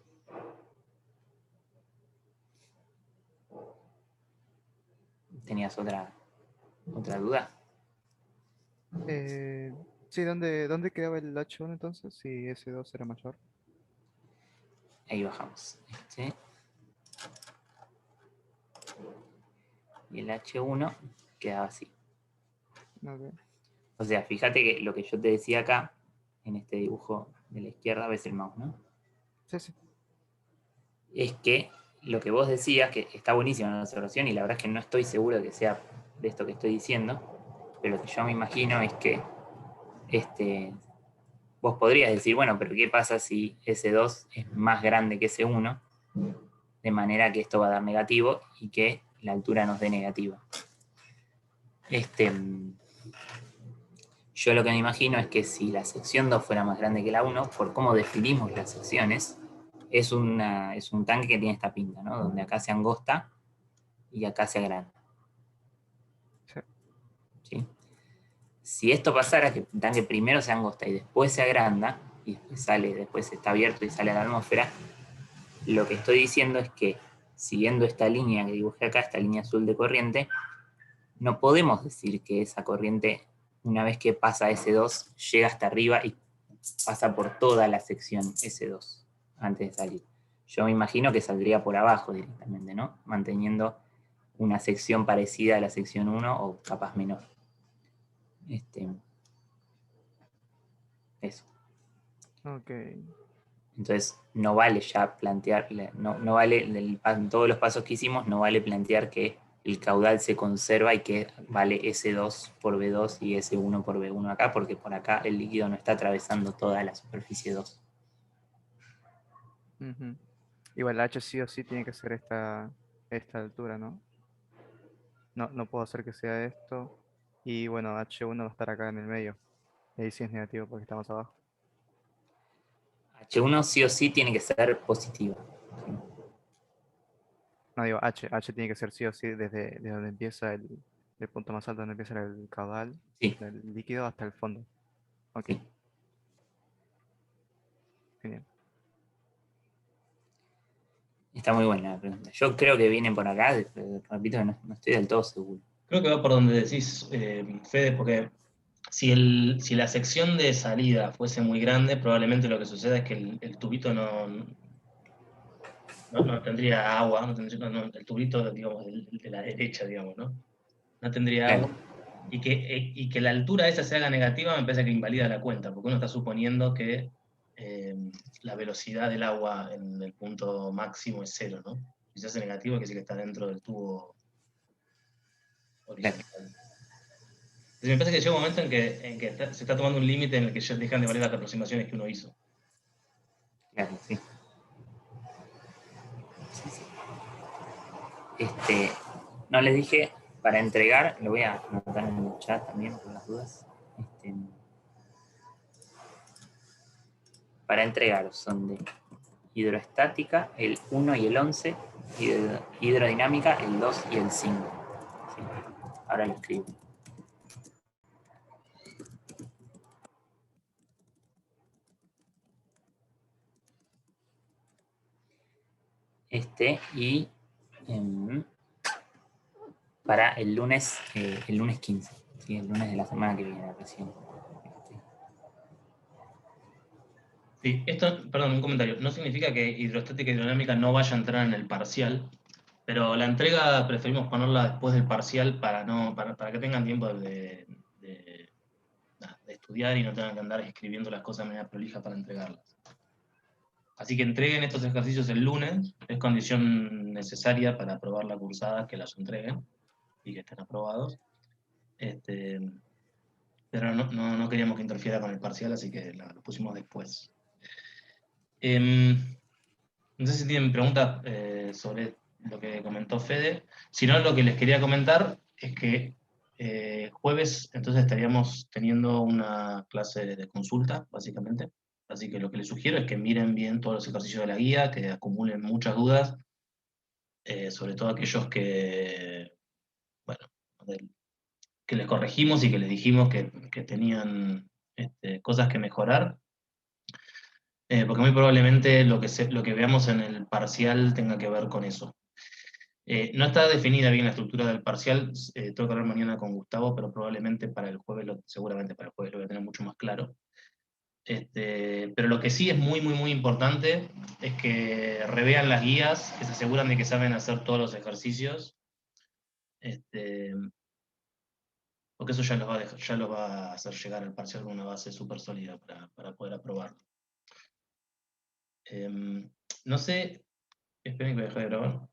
¿Tenías otra duda? Sí, ¿dónde quedaba el H1 entonces? Si S2 era mayor. Ahí bajamos. Y el H1 quedaba así. Ok. O sea, fíjate que lo que yo te decía acá, en este dibujo de la izquierda, ves el mouse, ¿no? Sí, sí. Es que lo que vos decías, que está buenísima la observación, y la verdad es que no estoy seguro de que sea de esto que estoy diciendo, pero lo que yo me imagino es que vos podrías decir, bueno, pero ¿qué pasa si S2 es más grande que S1? De manera que esto va a dar negativo y que la altura nos dé negativa. Yo lo que me imagino es que si la sección 2 fuera más grande que la 1, por cómo definimos las secciones, es un tanque que tiene esta pinta, ¿no? Donde acá se angosta y acá se agranda. Sí. ¿Sí? Si esto pasara, que el tanque primero se angosta y después se agranda, y después está abierto y sale a la atmósfera, lo que estoy diciendo es que, siguiendo esta línea que dibujé acá, esta línea azul de corriente, no podemos decir que esa corriente, una vez que pasa S2, llega hasta arriba y pasa por toda la sección S2 antes de salir. Yo me imagino que saldría por abajo directamente, ¿no? Manteniendo una sección parecida a la sección 1 o capaz menor. Eso. Ok. Entonces, no vale ya plantear, no vale, en todos los pasos que hicimos, no vale plantear que el caudal se conserva y que vale S2 por B2 y S1 por B1 acá, porque por acá el líquido no está atravesando toda la superficie 2. Ujú. Igual H sí o sí tiene que ser esta altura, ¿no? No puedo hacer que sea esto. Y bueno, H1 va a estar acá en el medio. Y ahí sí es negativo porque estamos abajo. H1 sí o sí tiene que ser positivo. ¿Sí? No digo, H tiene que ser sí o sí desde donde empieza el punto más alto donde empieza el caudal Sí, del líquido hasta el fondo. Ok, sí. genial. Está muy buena la pregunta. Yo creo que vienen por acá, repito que no estoy del todo seguro. Creo que va por donde decís, Fede, porque si la sección de salida fuese muy grande, probablemente lo que suceda es que el tubito no tendría agua, el tubito, digamos, de la derecha, digamos, ¿no? No tendría Claro, agua. Y que la altura esa se haga negativa me parece que invalida la cuenta, porque uno está suponiendo que la velocidad del agua en el punto máximo es cero, ¿no? Si se hace negativo, quiere decir que está dentro del tubo claro, original. Entonces me parece que llega un momento en que se está tomando un límite en el que ya dejan de valer las aproximaciones que uno hizo. claro, sí. Sí, sí. No les dije, para entregar, lo voy a anotar en el chat también por las dudas. Para entregar son de hidroestática el 1 y el 11, y de hidrodinámica el 2 y el 5. ¿Sí? Ahora lo escribo. Y para el lunes 15, ¿sí? El lunes de la semana que viene recién. Sí, esto, perdón, un comentario. No significa que hidrostática y hidrodinámica no vaya a entrar en el parcial, pero la entrega preferimos ponerla después del parcial para que tengan tiempo de estudiar. estudiar y no tengan que andar escribiendo las cosas de manera prolija para entregarlas. Así que entreguen estos ejercicios el lunes, es condición necesaria para aprobar la cursada que los entreguen y que estén aprobados. Pero no queríamos que interfiera con el parcial, así que lo pusimos después. No sé si tienen preguntas sobre lo que comentó Fede. Si no, lo que les quería comentar es que jueves entonces estaríamos teniendo una clase de consulta, básicamente. Así que lo que les sugiero es que miren bien todos los ejercicios de la guía, que acumulen muchas dudas, sobre todo aquellos que, bueno, que les corregimos y que les dijimos que tenían cosas que mejorar. Porque muy probablemente lo que veamos en el parcial tenga que ver con eso. No está definida bien la estructura del parcial, tengo que hablar mañana con Gustavo, pero probablemente para el jueves, seguramente para el jueves lo voy a tener mucho más claro. Pero lo que sí es muy, muy, muy importante es que revean las guías, que se aseguran de que saben hacer todos los ejercicios, porque eso ya los va a hacer llegar al parcial con una base súper sólida para poder aprobarlo. No sé, esperen que voy a dejar de grabar.